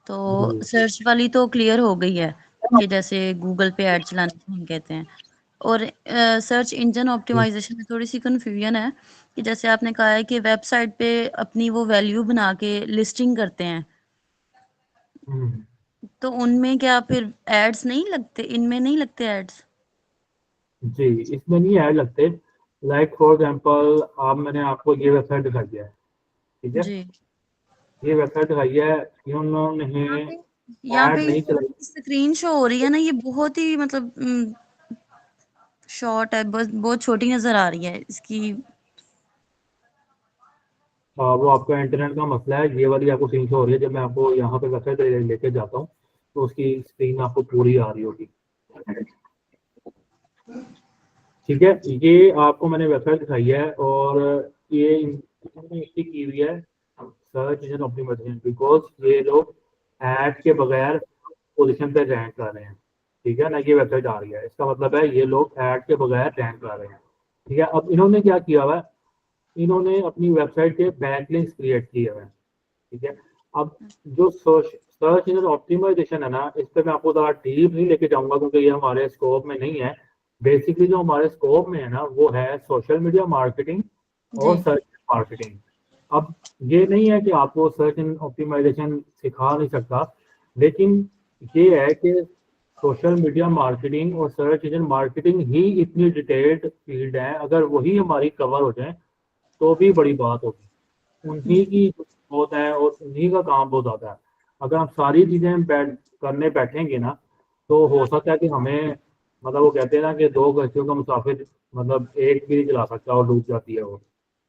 तो सर्च वाली तो क्लियर हो गई है कि जैसे गूगल पे ऐड चलाने को हम कहते हैं, और सर्च इंजन ऑप्टिमाइजेशन में थोड़ी सी कन्फ्यूजन है कि जैसे आपने कहा है कि वेबसाइट पे अपनी वो वैल्यू बना के लिस्टिंग करते हैं, तो उनमें क्या फिर एड्स नहीं लगते, इनमें नहीं लगते एड्स? जी, इसमें नहीं ऐड लगते। लाइक फॉर एग्जांपल आप, मैंने आपको ये वेबसाइट दिखाई है, ठीक है, जी, ये वेबसाइट दिखाई है, इन्होंने यहाँ ऐड पे नहीं चलाई। स्क्रीन शो हो रही है ना, ये बहुत ही मतलब शॉर्ट है, बस बहुत छोटी नजर आ रही है इसकी। वो आपका इंटरनेट का मसला है। ये वाली आपको स्क्रीन शो हो रही है, जब मैं आपको यहाँ पे वेबसाइट लेके जाता हूँ तो उसकी स्क्रीन आपको पूरी आ रही होगी। ठीक है, ये आपको मैंने वेबसाइट दिखाई है, और ये इसकी की हुई है सर्च इंजन ऑप्टिमाइजेशन, बिकॉज ये लोग ऐड के बगैर पोजीशन पे रैंक कर रहे हैं। ठीक है ना, ये वेबसाइट आ रही है, इसका मतलब है ये लोग ऐड के बगैर रैंक कर रहे हैं। ठीक है, अब इन्होंने क्या किया हुआ है, इन्होंने अपनी वेबसाइट के बैकलिंक्स क्रिएट किए हुए हैं। ठीक है, अब जो सर्च इंजन ऑप्टिमाइजेशन है ना, इस पर मैं आपको ज़्यादा डीप नहीं लेके जाऊंगा क्योंकि ये हमारे स्कोप में नहीं है। बेसिकली जो हमारे स्कोप में है ना वो है सोशल मीडिया मार्केटिंग और जी, सर्च मार्केटिंग। अब ये नहीं है कि आपको सर्च इंजन ऑप्टिमाइजेशन सिखा नहीं सकता, लेकिन ये है कि सोशल मीडिया मार्केटिंग और सर्च इंजन मार्केटिंग ही इतनी डिटेल्ड फील्ड है, अगर वही हमारी कवर हो जाए तो भी बड़ी बात होगी। उन्हीं की बहुत है और उन्हीं का काम बहुत ज्यादा है। अगर हम सारी चीजें करने बैठेंगे ना तो हो सकता है कि हमें, मतलब वो कहते हैं ना कि 2 कश्तियों का मुसाफिर, मतलब एक भी नहीं चला सकता और डूब जाती है वो।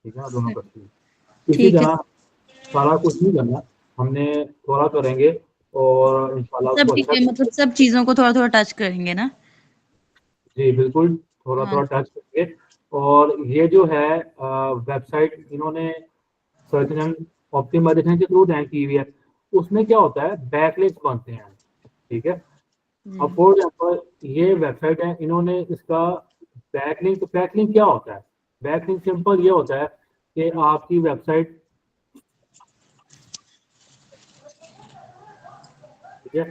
ठीक है ना, दोनों कश्ती। इसी ठीक है। तरह सारा कुछ नहीं करना, हमने थोड़ा करेंगे और इंशाल्लाह सब उसको अच्छा। मतलब सब चीजों को थोड़ा थोड़ा टच करेंगे ना? जी बिल्कुल, थोड़ा हाँ, थोड़ा टच करेंगे। और ये जो है वेबसाइट इन्होंने सर्च इंजन ऑप्टिमाइजेशन के थ्रू रैंक की हुई है, उसमें क्या होता है बैकलिंक्स बनते हैं। ठीक है, अब जी, फॉर एग्जाम्पल ये वेबसाइट है, इन्होंने इसका बैकलिंक क्या होता है, बैकलिंक सिंपल ये होता है कि आपकी वेबसाइट, ठीक है,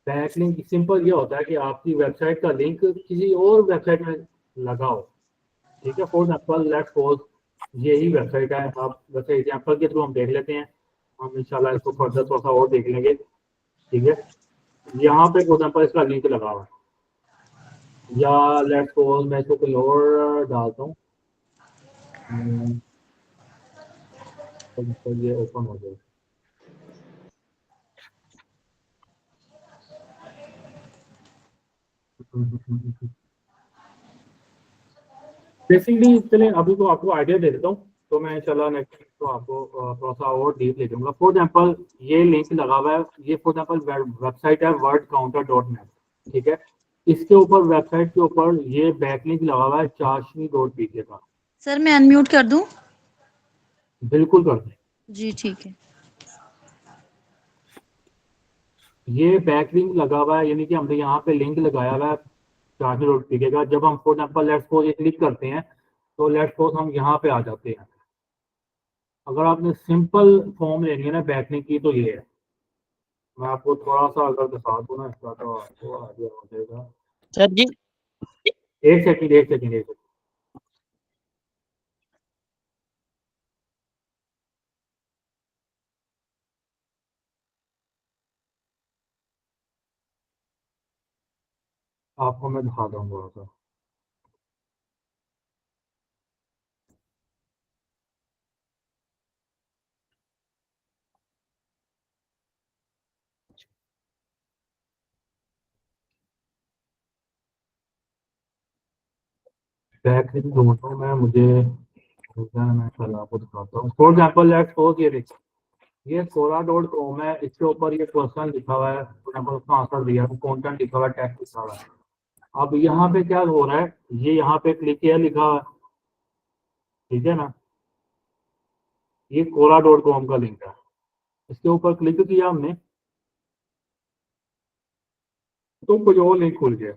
बैकलिंक सिंपल ये होता है कि आपकी वेबसाइट का लिंक किसी और वेबसाइट में लगाओ। ठीक है, फॉर एग्जाम्पल लेट्स सपोज यही वेबसाइट है, आप वैसे एग्जाम्पल के थ्रू हम देख लेते हैं, हम इंशाल्लाह इसको फर्दर थोड़ा सा और देख लेंगे। ठीक है, यहाँ पे फॉर एग्जाम्पल इसका लिंक लगा हुआ है, या लेट्स सपोज मैं इसको कोई और डालता हूँ, तो ये ओपन हो जाए। बेसिकली चलिए अभी तो आपको आइडिया दे देता हूँ, तो मैं इंशाल्लाह नेक्स्ट तो आपको थोड़ा सा और डीप ले जाऊंगा। फॉर एग्जाम्पल ये लिंक लगा हुआ है, ये फॉर एग्जाम्पल वेबसाइट है wordcounter.net। ठीक है, इसके ऊपर वेबसाइट के ऊपर ये बैकलिंक लगा हुआ है चाशनी.pk का, सर मैं अनम्यूट कर दूं? बिल्कुल कर दें। जी ठीक है। ये बैकलिंक लगा हुआ है, यानी कि हमने यहाँ पे लिंक लगाया हुआ है चाशनी.pk का। जब हम फॉर एग्जाम्पल लेट्स सपोज ये क्लिक करते हैं तो लेट्स सपोज हम यहाँ पे आ जाते हैं। अगर आपने सिंपल फॉर्म लेनी है ना बैकलिंक की तो ये है। मैं आपको थोड़ा सा अगर दिखा दूँ ना इसका तो आपको आइडिया हो जाएगा। सर जी, एक सेकंड एक सेकंड एक सेकंड। आपको मैं दिखा दूँ थोड़ा सा। बैकलिंक ढूंढता हूँ मैं, मुझे मैं कल आपको दिखाता हूँ। फॉर एग्जाम्पल लेट्स सपोज ये देखिए, ये Quora.com है, इसके ऊपर ये क्वेश्चन लिखा हुआ है, फॉर एग्जाम्पल उसका आंसर दिया है, कंटेंट लिखा हुआ है, टेक्स्ट लिखा हुआ है। अब यहाँ पे क्या हो रहा है, ये यहाँ पे क्लिक किया लिखा हुआ है, ठीक है ना, ये Quora.com का लिंक है। इसके ऊपर क्लिक किया हमने तो कोई और लिंक खुल गया,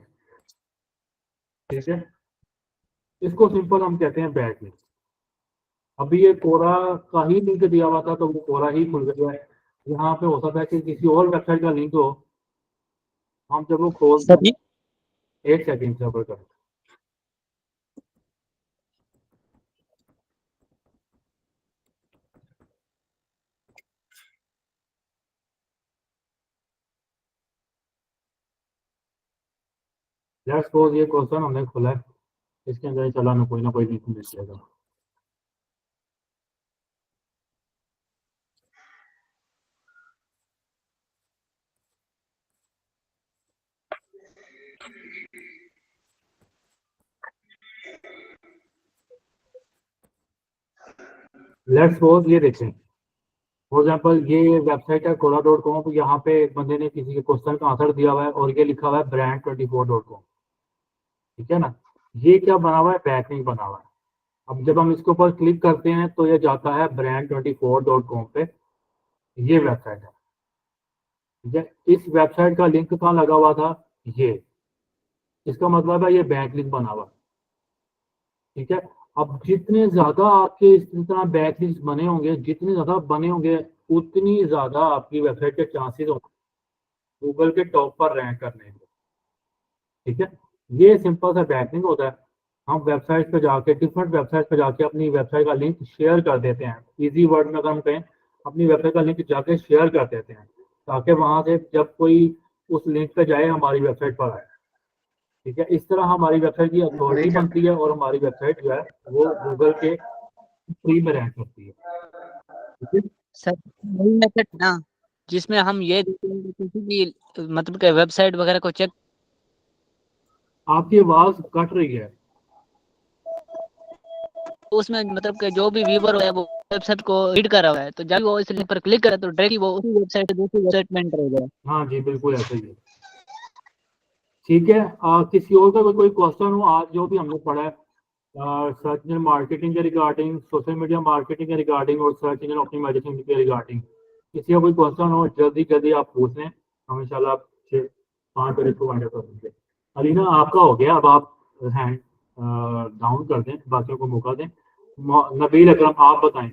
ठीक है। इसको सिंपल हम कहते हैं बैक लिंक। अभी ये कोरा का ही लिंक दिया हुआ था तो वो कोरा ही खुल गया है। यहाँ पे हो सकता है कि किसी और वेबसाइट का लिंक हो, हम जब वो खोलते सर हैं। जी, एक सेकंड सबर करें। लेट्स सपोज ये क्वेश्चन हमने खोला है, इसके अंदर चला ना कोई लिंक मिल जाएगा। लेट्स सपोज ये देखें, फॉर एग्जाम्पल ये वेबसाइट है Quora.com। यहाँ पे एक बंदे ने किसी के क्वेश्चन का आंसर दिया हुआ है और ये लिखा हुआ है brand24.com, ठीक है ना। ये क्या बना हुआ है, बैकलिंक बना हुआ है। अब जब हम इसके ऊपर क्लिक करते हैं तो ये जाता है brand24.com पे, ये वेबसाइट है, ठीक है। इस वेबसाइट का लिंक कहाँ लगा हुआ था, ये, इसका मतलब है ये बैकलिंक बना हुआ है, ठीक है। अब जितने ज्यादा आपके इस तरह बैकलिंक्स बने होंगे, जितने ज्यादा बने होंगे, उतनी ज्यादा आपकी वेबसाइट के चांसेस होंगे गूगल के टॉप पर रैंक करने के, ठीक है। ये सिंपल सा बैकलिंक होता है। हम वेबसाइट पे जाके, डिफरेंट वेबसाइट पे जाके अपनी वेबसाइट का लिंक शेयर कर देते हैं। इजी वर्ड में अगर हम कहें, अपनी वेबसाइट का लिंक जाके शेयर कर देते हैं ताकि वहां से जब कोई उस लिंक पे जाए हमारी वेबसाइट पर आए, ठीक है। इस तरह हमारी वेबसाइट की अथॉरिटी बनती है और हमारी वेबसाइट जो है वो गूगल के फ्री में रैंक करती है, ठीक है। सर वही मेथड ना जिसमें हम ये देखेंगे कि किसी की मतलब के वेबसाइट वगैरह को चेक, आपकी आवाज कट रही है। उसमें मतलब कि जो भी व्यूवर है वो वेबसाइट को रीड कर रहा है, तो जब वो इस लिंक पर क्लिक करे तो डायरेक्टली वो उसी वेबसाइट से दूसरी वेबसाइट में एंटर हो जाए। हाँ जी, बिल्कुल ऐसे ही है, ठीक है। किसी और का कोई क्वेश्चन हो आज जो भी हमने पढ़ा है सर्च इंजन मार्केटिंग के रिगार्डिंग, सोशल मीडिया मार्केटिंग के रिगार्डिंग और सर्च इंजन ऑप्टिमाइजेशन के रिगार्डिंग, किसी का कोई क्वेश्चन हो जल्दी जल्दी आप पूछ लें, हम इंशाल्लाह 6-5 बजे को आंसर कर देंगे। अलीना आपका हो गया, अब आप हैंड डाउन कर दें, बाकियों को मौका दें। नबील अकरम आप बताएं।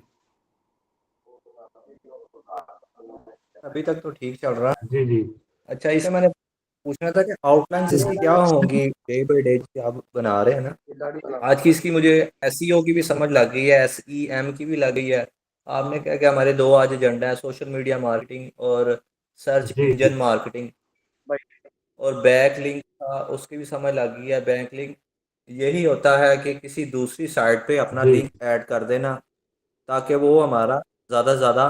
अभी तक तो ठीक चल रहा है। जी जी। अच्छा, इसे मैंने पूछना था कि आउटलाइंस इसकी क्या होंगी, डे बाय डे की आप बना रहे हैं ना आज की। इसकी मुझे एसईओ की भी समझ लग गई है, एसईएम की भी लग गई है। आपने क्या क्या हमारे दो आज एजेंडा है, सोशल मीडिया मार्केटिंग और सर्च जी जी इंजन मार्केटिंग, और बैक लिंक का उसकी भी समझ लग गई है। बैक लिंक यही होता है कि किसी दूसरी साइट पे अपना जी। लिंक ऐड कर देना ताकि वो हमारा ज़्यादा से ज़्यादा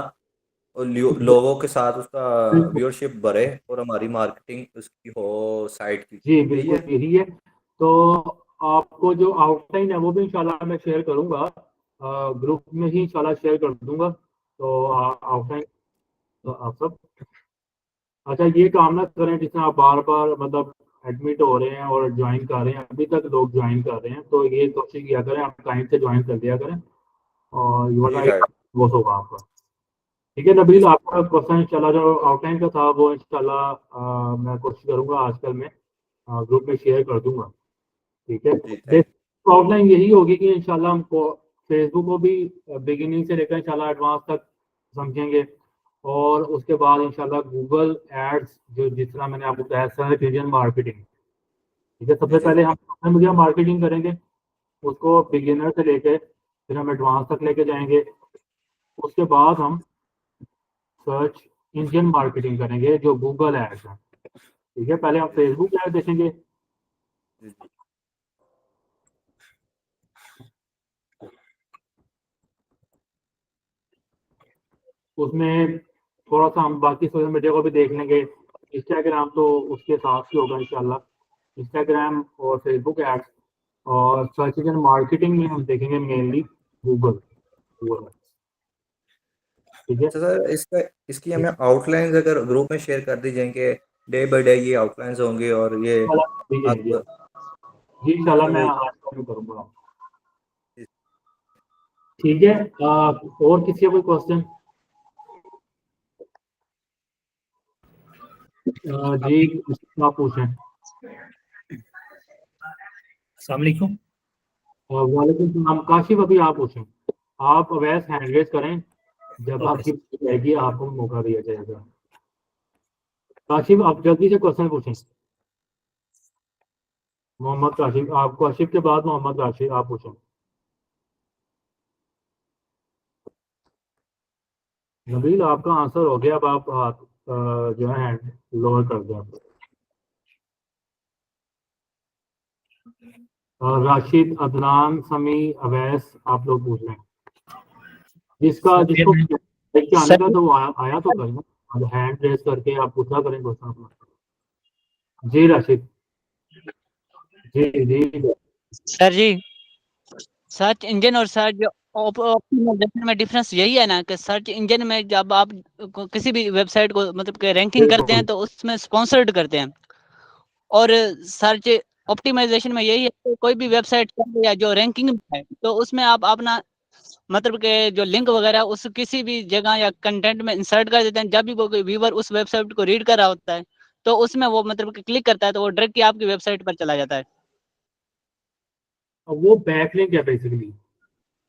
और लोगों के साथ उसका व्यूअरशिप बढ़े और हमारी मार्केटिंग उसकी हो साइट की। जी यही बिल्कुल है। यही है। तो आपको जो आउटलाइन है वो भी इंशाल्लाह मैं शेयर करूंगा, ग्रुप में ही इंशाल्लाह शेयर कर दूंगा। तो आउटलाइन तो आप सब अच्छा ये काम ना करें जिसमें आप बार बार मतलब एडमिट हो रहे हैं और ज्वाइन कर रहे हैं, अभी तक लोग ज्वाइन कर रहे हैं, तो ये कोशिश किया करें आप टाइम से ज्वाइन कर दिया करें और जी वरना सर। वो होगा आपका। ठीक है नबील, आपका क्वेश्चन इंशाल्लाह जो आउटलाइन का था वो इंशाल्लाह मैं कोशिश करूंगा आजकल में ग्रुप में शेयर कर दूंगा। ठीक है, जी थैंक आउटलाइन यही होगी कि इंशाल्लाह हमको फेसबुक को भी बिगिनिंग से लेकर इंशाल्लाह एडवांस तक समझेंगे और उसके बाद इंशाल्लाह गूगल एड्स जो जिस तरह मैंने आपको बताया सर्च इंजन मार्केटिंग। ठीक है, सबसे जी पहले हम सोशल मीडिया मार्केटिंग करेंगे, उसको बिगिनर से लेके फिर हम एडवांस तक लेके जाएंगे। उसके बाद हम सर्च इंजन मार्केटिंग करेंगे जो गूगल एड्स है। ठीक है, पहले हम फेसबुक ऐड देखेंगे, जी जी उसमें थोड़ा सा हम बाकी सोशल मीडिया को भी देख लेंगे। इंस्टाग्राम तो उसके साथ ही होगा इंशाल्लाह, इंस्टाग्राम और फेसबुक एड्स और सर्च इंजन मार्केटिंग में हम देखेंगे मेनली गूगल गूगल। ठीक है, अच्छा सर, इसका इसकी हमें आउटलाइंस अगर ग्रुप में शेयर कर दी जाएंगे, डे बाय डे ये आउटलाइंस होंगे और ये जी आप इंशाल्लाह मैं वो आज कॉल करूंगा। ठीक है, और किसी का कोई क्वेश्चन? जी आप पूछें। अस्सलाम वालेकुम। वालेकुम सलाम, काशिफ अभी आप पूछें। आप अवैस हैंड रेज करें, जब ओके आपकी बारी आएगी आपको मौका दिया जाएगा। काशिफ आप जल्दी से क्वेश्चन पूछें। मोहम्मद काशिफ, आप काशिफ के बाद मोहम्मद काशिफ आप पूछें। नबील आपका आंसर हो गया, अब आप हाथ जो है हैंड लोअर कर दें। राशिद, अदनान, समी, अवैस आप लोग पूछ लें। जिसका सर जिसको देख के आने सर का तो वो आया तो करना, अब हैंड रेस करके आप पूछा करें क्वेश्चन अपना। जी राशिद, जी जी सर जी, सर्च इंजन और सर्च ऑप्टिमाइजेशन में डिफरेंस यही है ना कि सर्च इंजन में जब आप किसी भी वेबसाइट को मतलब कि रैंकिंग करते हैं बिल्कुल। तो उसमें स्पॉन्सर्ड करते हैं, और सर्च ऑप्टिमाइजेशन में यही है कि कोई भी वेबसाइट या जो रैंकिंग में है तो उसमें आप अपना मतलब के जो लिंक वगैरह उस किसी भी जगह या कंटेंट में इंसर्ट कर देते हैं। जब भी वो व्यूअर उस वेबसाइट को रीड कर रहा होता है तो उसमें वो मतलब कि क्लिक करता है तो वो डायरेक्टली आपकी वेबसाइट पर चला जाता है। अब वो बैकलिंक है बेसिकली।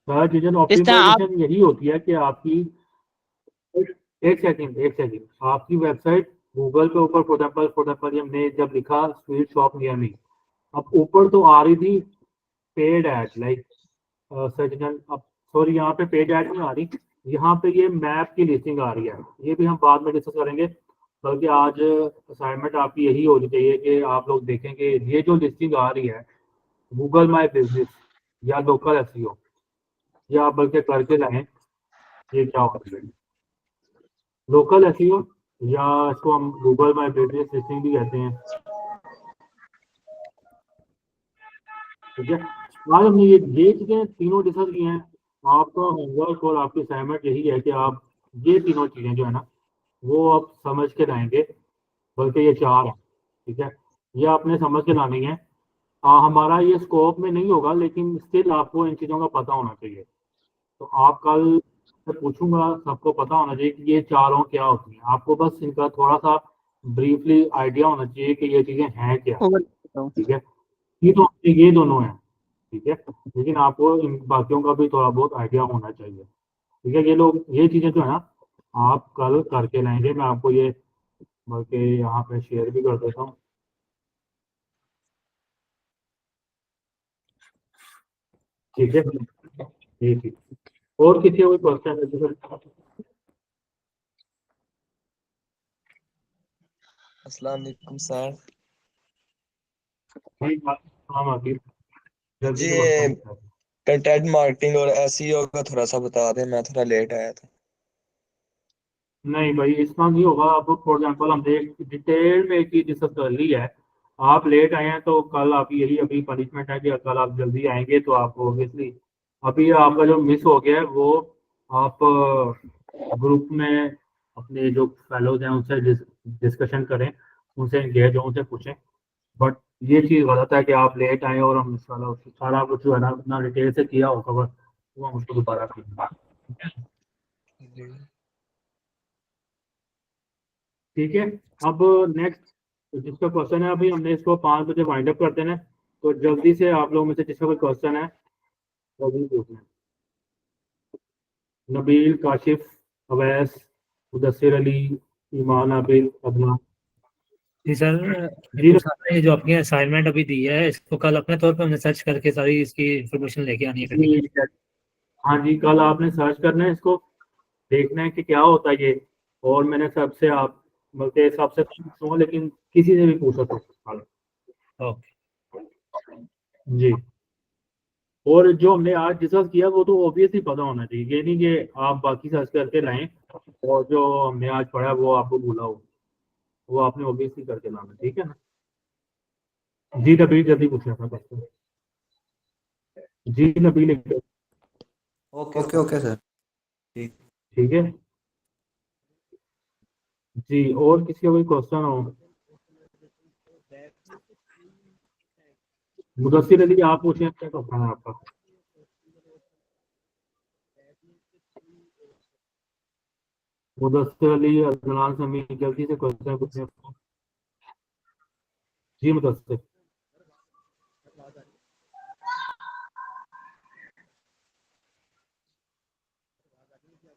सर्च इंजन इस तरह आप ऑप्टिमाइजेशन यही होती है कि आपकी एक सेकंड आपकी वेबसाइट गूगल पे ऊपर फॉर एग्जांपल हमने जब लिखा स्वीट शॉप नियर मी, अब ऊपर तो आ रही थी paid ad like search engine, अब सॉरी यहाँ पे पेड एड नहीं आ रही, यहाँ पे ये मैप की लिस्टिंग आ रही है। ये भी हम बाद में डिस्कस करेंगे, बल्कि आज असाइनमेंट आपकी यही होनी चाहिए कि आप लोग देखेंगे ये जो लिस्टिंग आ रही है गूगल माई बिजनेस या लोकल एसईओ, या आप बल्कि करके लाएं ये क्या होता है लोकल एसईओ, या इसको हम गूगल माई बिजनेस लिस्टिंग भी कहते हैं। ठीक है, आज हमने ये चीजें तीनों डिस्कस की हैं। आपका होमवर्क और आपकी असाइनमेंट यही है कि आप ये तीनों चीजें जो है ना वो आप समझ के लाएंगे, बल्कि ये चार हैं। ठीक है, ये आपने समझ के लानी है। हमारा ये स्कोप में नहीं होगा लेकिन स्टिल आपको इन चीज़ों का पता होना चाहिए। तो आप कल मैं पूछूंगा, सबको पता होना चाहिए कि ये चारों क्या होती हैं, आपको बस इनका थोड़ा सा ब्रीफली आइडिया होना चाहिए कि ये चीज़ें हैं क्या। ठीक है, ये दोनों हैं। ठीक है, लेकिन आपको इन बाकियों का भी थोड़ा बहुत आइडिया होना चाहिए। ठीक है, ये चीज़ें जो है ना आप कल करके लाएंगे। मैं आपको ये बल्कि यहाँ पे शेयर भी कर देता हूँ। ठीक है, ठीक। और किसी कोई क्वेश्चन है तो फिर अस्सलाम वालेकुम सर ठीक है, हाँ आखिर जल्दी जी। से क्वेश्चन। कंटेंट मार्केटिंग और एसईओ का थोड़ा सा बता दें, मैं थोड़ा लेट आया था। नहीं भाई इतना नहीं होगा। अब फॉर एग्जाम्पल हमने एक डिटेल में एक चीज डिस्कस कर ली है, आप लेट आए हैं तो कल आप यही अभी पनिशमेंट है कि कल आप जल्दी आएंगे तो आपको ऑब्वियसली अभी आपका जो मिस हो गया है वो आप ग्रुप में अपने जो फेलोज हैं उनसे डिस्कशन करें, उनसे एंगेज हो, उनसे पूछें। बट ये चीज़ गलत है कि आप लेट आए और हम सारा कुछ जो है ना अपना डिटेल से किया हो कवर, वो हम उसको दोबारा करेंगे। ठीक है। अब नेक्स्ट जिसका क्वेश्चन है, अभी हमने इसको 5 बजे वाइंड अप करते हैं, तो जल्दी से आप लोगों में से जिसका कोई क्वेश्चन है वो भी पूछना है। नबील, काशिफ, अवैस, मुदस्सिर अली, ईमान, आबिद, अदनान। जी सर, जी ये जो आपने असाइनमेंट अभी दी है इसको कल अपने तौर पर हमने सर्च करके सारी इसकी इंफॉर्मेशन लेके आनी है। जी, हाँ जी, कल आपने सर्च करना है इसको, देखना है कि क्या होता है ये, और मैंने सबसे आप बल्कि सबसे पूछूंगा, लेकिन किसी से भी पूछ सकते हो। ओके जी। और जो हमने आज डिस्कस किया वो तो ऑब्वियसली पता होना चाहिए, ये नहीं कि आप बाकी सर्च करके लाएं और जो हमने आज पढ़ा वो आपको भूला हो, वो आपने ऑब्वियसली करके लाना, ठीक है ना। जी नबील, जल्दी पूछना था क्वेश्चन। जी नबील, ओके ओके सर, ठीक। ठीक है जी। और किसी का कोई क्वेश्चन हो? मुदस्सिर अली, आप पूछें, क्या क्वेश्चन है आपका? मुदस्सिर अली, अदनान समी, जल्दी से क्वेश्चन पूछें। जी मुदस्सिर।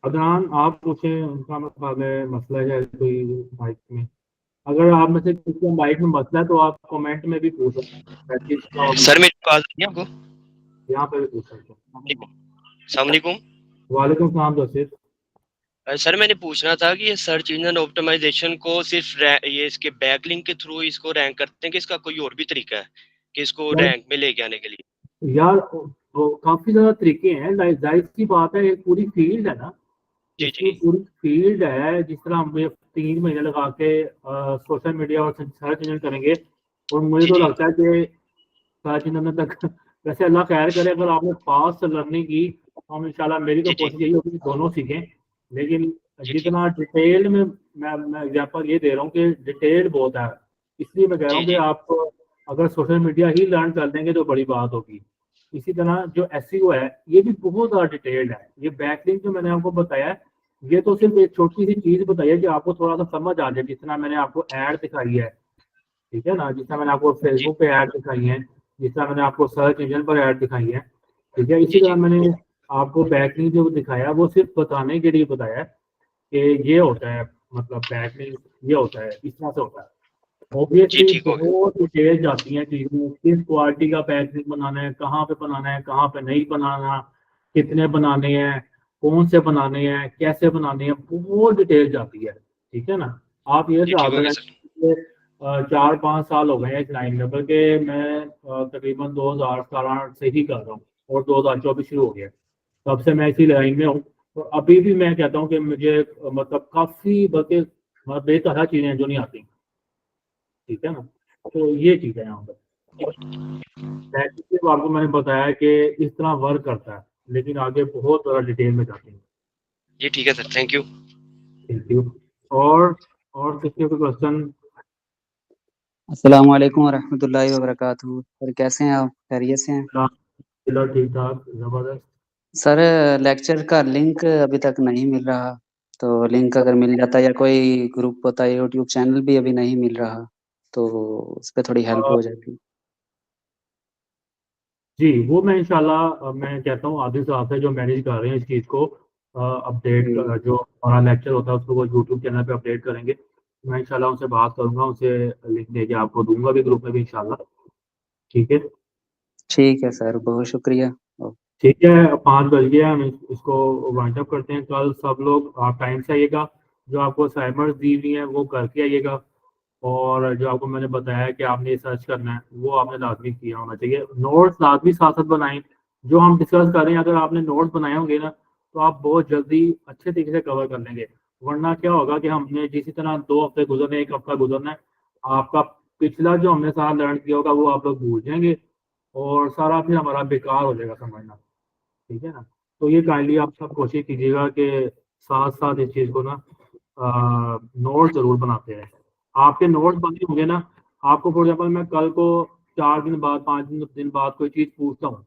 अदनान, आप पूछें, उनका मतलब मसला है कोई माइक में। अगर आप में से किसी का माइक में मसला है तो आप कमेंट में भी पूछ सकते हैं, सर मेरी आवाज आ रही है आपको? यहाँ पे भी पूछ सकते हैं। अस्सलाम वालेकुम। वालेकुम सलाम मुदस्सिर। सर मैंने पूछना था कि ये सर्च इंजन ऑप्टिमाइजेशन को सिर्फ ये इसके बैकलिंक के थ्रू इसको रैंक करते हैं कि इसका कोई और भी तरीका है कि इसको रैंक में लेके आने के लिए? यार वो काफी ज्यादा तरीके हैं, जाहिर सी बात है, एक पूरी फील्ड है ना, जी इसकी जी पूरी फील्ड है। जिस तरह हम ये 3 महीने लगा के सोशल मीडिया और सर्च इंजन करेंगे, और मुझे जी तो जी लगता है कि सर्च इंजन तक वैसे अल्लाह खैर करे, अगर आपने फास्ट लर्निंग की तो हम इंशाल्लाह, मेरी तो जी जी कोशिश यही होगी कि दोनों सीखें, लेकिन जी जी जितना डिटेल में मैं एग्जांपल ये दे रहा हूँ कि डिटेल बहुत है, इसलिए मैं कह रहा जी हूँ कि जी आप अगर सोशल मीडिया ही लर्न कर देंगे तो बड़ी बात होगी। इसी तरह जो एसईओ है ये भी बहुत ज़्यादा डिटेल्ड है। ये बैकलिंक जो मैंने आपको बताया है, ये तो सिर्फ एक छोटी सी चीज़ बताई है कि आपको थोड़ा सा समझ आ जाए। जितना मैंने आपको ऐड दिखाई है, ठीक है ना, जितना मैंने आपको जी फेसबुक पे ऐड दिखाई है, जितना मैंने आपको सर्च इंजन पर ऐड दिखाई है, ठीक है, इसी जी तरह जी मैंने आपको बैकलिंक जो दिखाया वो सिर्फ बताने के लिए बताया है कि ये होता है, मतलब बैकलिंक ये होता है, इस तरह से होता है। जी ऑब्वियसली ठीक हो गया। बहुत डिटेल जाती हैं चीज़ें, किस क्वालिटी का बैकलिंक बनाना है, कहाँ पे बनाना है, कहाँ पे नहीं बनाना, कितने बनाने हैं, कौन से बनाने हैं, कैसे बनाने हैं, बहुत डिटेल जाती है, ठीक है ना। आप ये जी ठीक हिसाब हो गया लगाएं सर। कि 4-5 साल हो गए हैं इस लाइन में, बल्कि मैं तकरीबन 2017 से ही कर रहा हूँ और 2024 शुरू हो गया, तब से मैं इसी लाइन में हूँ। तो अभी भी मैं कहता हूँ कि मुझे मतलब काफ़ी, बल्कि बेतहा चीज़ें हैं जो नहीं आती, ठीक है ना। तो ये चीज़ है यहाँ पर। सिर्फ आपको मैंने बताया कि इस तरह वर्क करता है, लेकिन आगे बहुत ज़्यादा डिटेल में जाते हैं। जी ठीक है sir, thank you. Thank you. और किसी को क्वेश्चन? अस्सलाम वालेकुम वरहमतुल्लाहि वबरकातुहू। सर कैसे हैं आप? खैरियत से हैं? चलो ठीक ठाक, जबरदस्त। सर लेक्चर का लिंक अभी तक नहीं मिल रहा, तो लिंक अगर मिल जाता या कोई ग्रुप होता, यूट्यूब चैनल भी अभी नहीं मिल रहा, तो उस पर थोड़ी हेल्प हो जाती। जी, वो मैं इंशाल्लाह मैं कहता हूँ आदिल साहब से जो मैनेज कर रहे हैं इस चीज़ को, अपडेट जी जो हमारा लेक्चर होता है उसको वो यूट्यूब चैनल पे अपडेट करेंगे। मैं इंशाल्लाह उनसे बात करूंगा, उनसे लिंक देके आपको दूंगा भी ग्रुप में भी इंशाल्लाह, ठीक है। ठीक है सर, बहुत शुक्रिया। ठीक है, 5 बज गया, हम इसको वाइंड अप करते हैं। कल सब लोग आप टाइम से आइएगा, जो आपको असाइनमेंट्स दी हुई हैं वो करके आइएगा, और जो आपको मैंने बताया कि आपने सर्च करना है वो आपने लाजमी किया होना चाहिए। नोट्स लाजमी साथ साथ बनाएं, जो हम डिस्कस कर रहे हैं, अगर आपने नोट्स बनाए होंगे ना तो आप बहुत जल्दी अच्छे तरीके से कवर कर लेंगे। वरना क्या होगा कि हमने जिस तरह 2 हफ्ते गुजरने, 1 हफ्ता गुजरना है, आपका पिछला जो हमने सारा लर्न किया होगा वो आप लोग भूल जाएंगे, और सारा फिर हमारा बेकार हो जाएगा समझना, ठीक है ना। तो ये काइंडली आप सब कोशिश कीजिएगा कि साथ साथ इस चीज़ को ना नोट जरूर बनाते हैं। आपके नोट्स बने होंगे ना, आपको फॉर एग्जाम्पल मैं कल को 4 दिन बाद 5 दिन बाद कोई चीज़ पूछता हूँ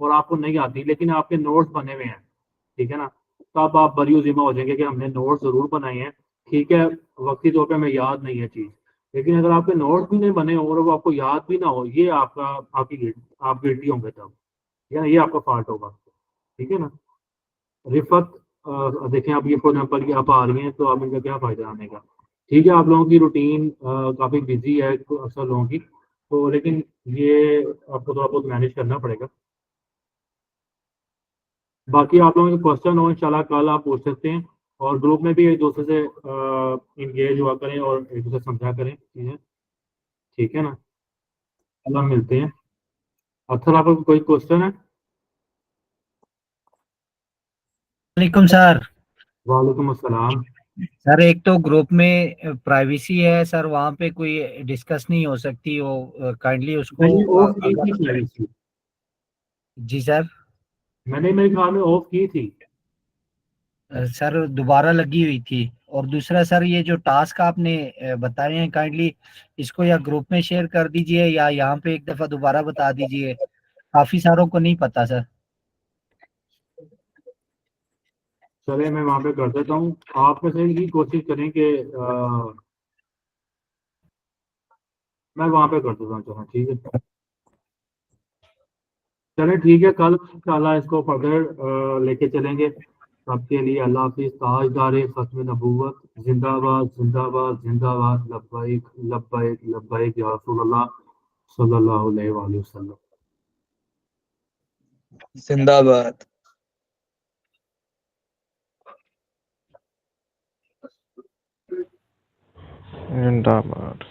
और आपको नहीं आती, लेकिन आपके नोट्स बने हुए हैं, ठीक है ना, तब आप बरी जिम्मा हो जाएंगे कि हमने नोट्स जरूर बनाए हैं, ठीक है, वक्ती तौर पे हमें याद नहीं है चीज़। लेकिन अगर आपके नोट्स भी नहीं बने हो और वो आपको याद भी ना हो, ये आपका आप गिल्टी होंगे तब, ठीक है ना, ये आपका फॉल्ट होगा, ठीक है ना। रिफत देखें आप, ये फॉर एग्जाम्पल की आप आ रही हैं तो आप इनका क्या फ़ायदा आने का, ठीक है, आप लोगों की रूटीन काफ़ी बिजी है अक्सर लोगों की, तो लेकिन ये आपको थोड़ा बहुत मैनेज करना पड़ेगा। बाकी आप लोगों के क्वेश्चन हो इंशाल्लाह कल आप पूछ सकते हैं, और ग्रुप में भी एक दूसरे से इंगेज हुआ करें और एक दूसरे से समझा करें चीज़ें, ठीक है ना। कल हम मिलते हैं। अक्सर आपको कोई क्वेश्चन है? वालेकुम सर। वालेकुम अस्सलाम। सर एक तो ग्रुप में प्राइवेसी है सर, वहाँ पे कोई डिस्कस नहीं हो सकती, वो काइंडली उसको मैंने ऑफ की थी अगर प्राइवेसी, जी सर। मैंने मेरे ख्याल में ऑफ की थी। सर दोबारा लगी हुई थी। और दूसरा सर, ये जो टास्क आपने बताए हैं, काइंडली इसको या ग्रुप में शेयर कर दीजिए या यहाँ पे एक दफा दोबारा बता दीजिए, काफी सारों को नहीं पता सर। चले मैं वहाँ पे कर देता हूँ, आप में से ही कोशिश करें कि मैं वहाँ पे कर देता हूँ, चलो ठीक है। चले ठीक है, कल इंशाल्लाह इसको फर्दर लेके चलेंगे। सबके लिए अल्लाह हाफिज़। ताजदार खत्म नबूवत जिंदाबाद जिंदाबाद जिंदाबाद, लब्बैक लब्बैक लब्बैक या रसूलल्लाह सल्लल्लाहु अलैहि वसल्लम। जिंदाबाद। जिंदाबाद।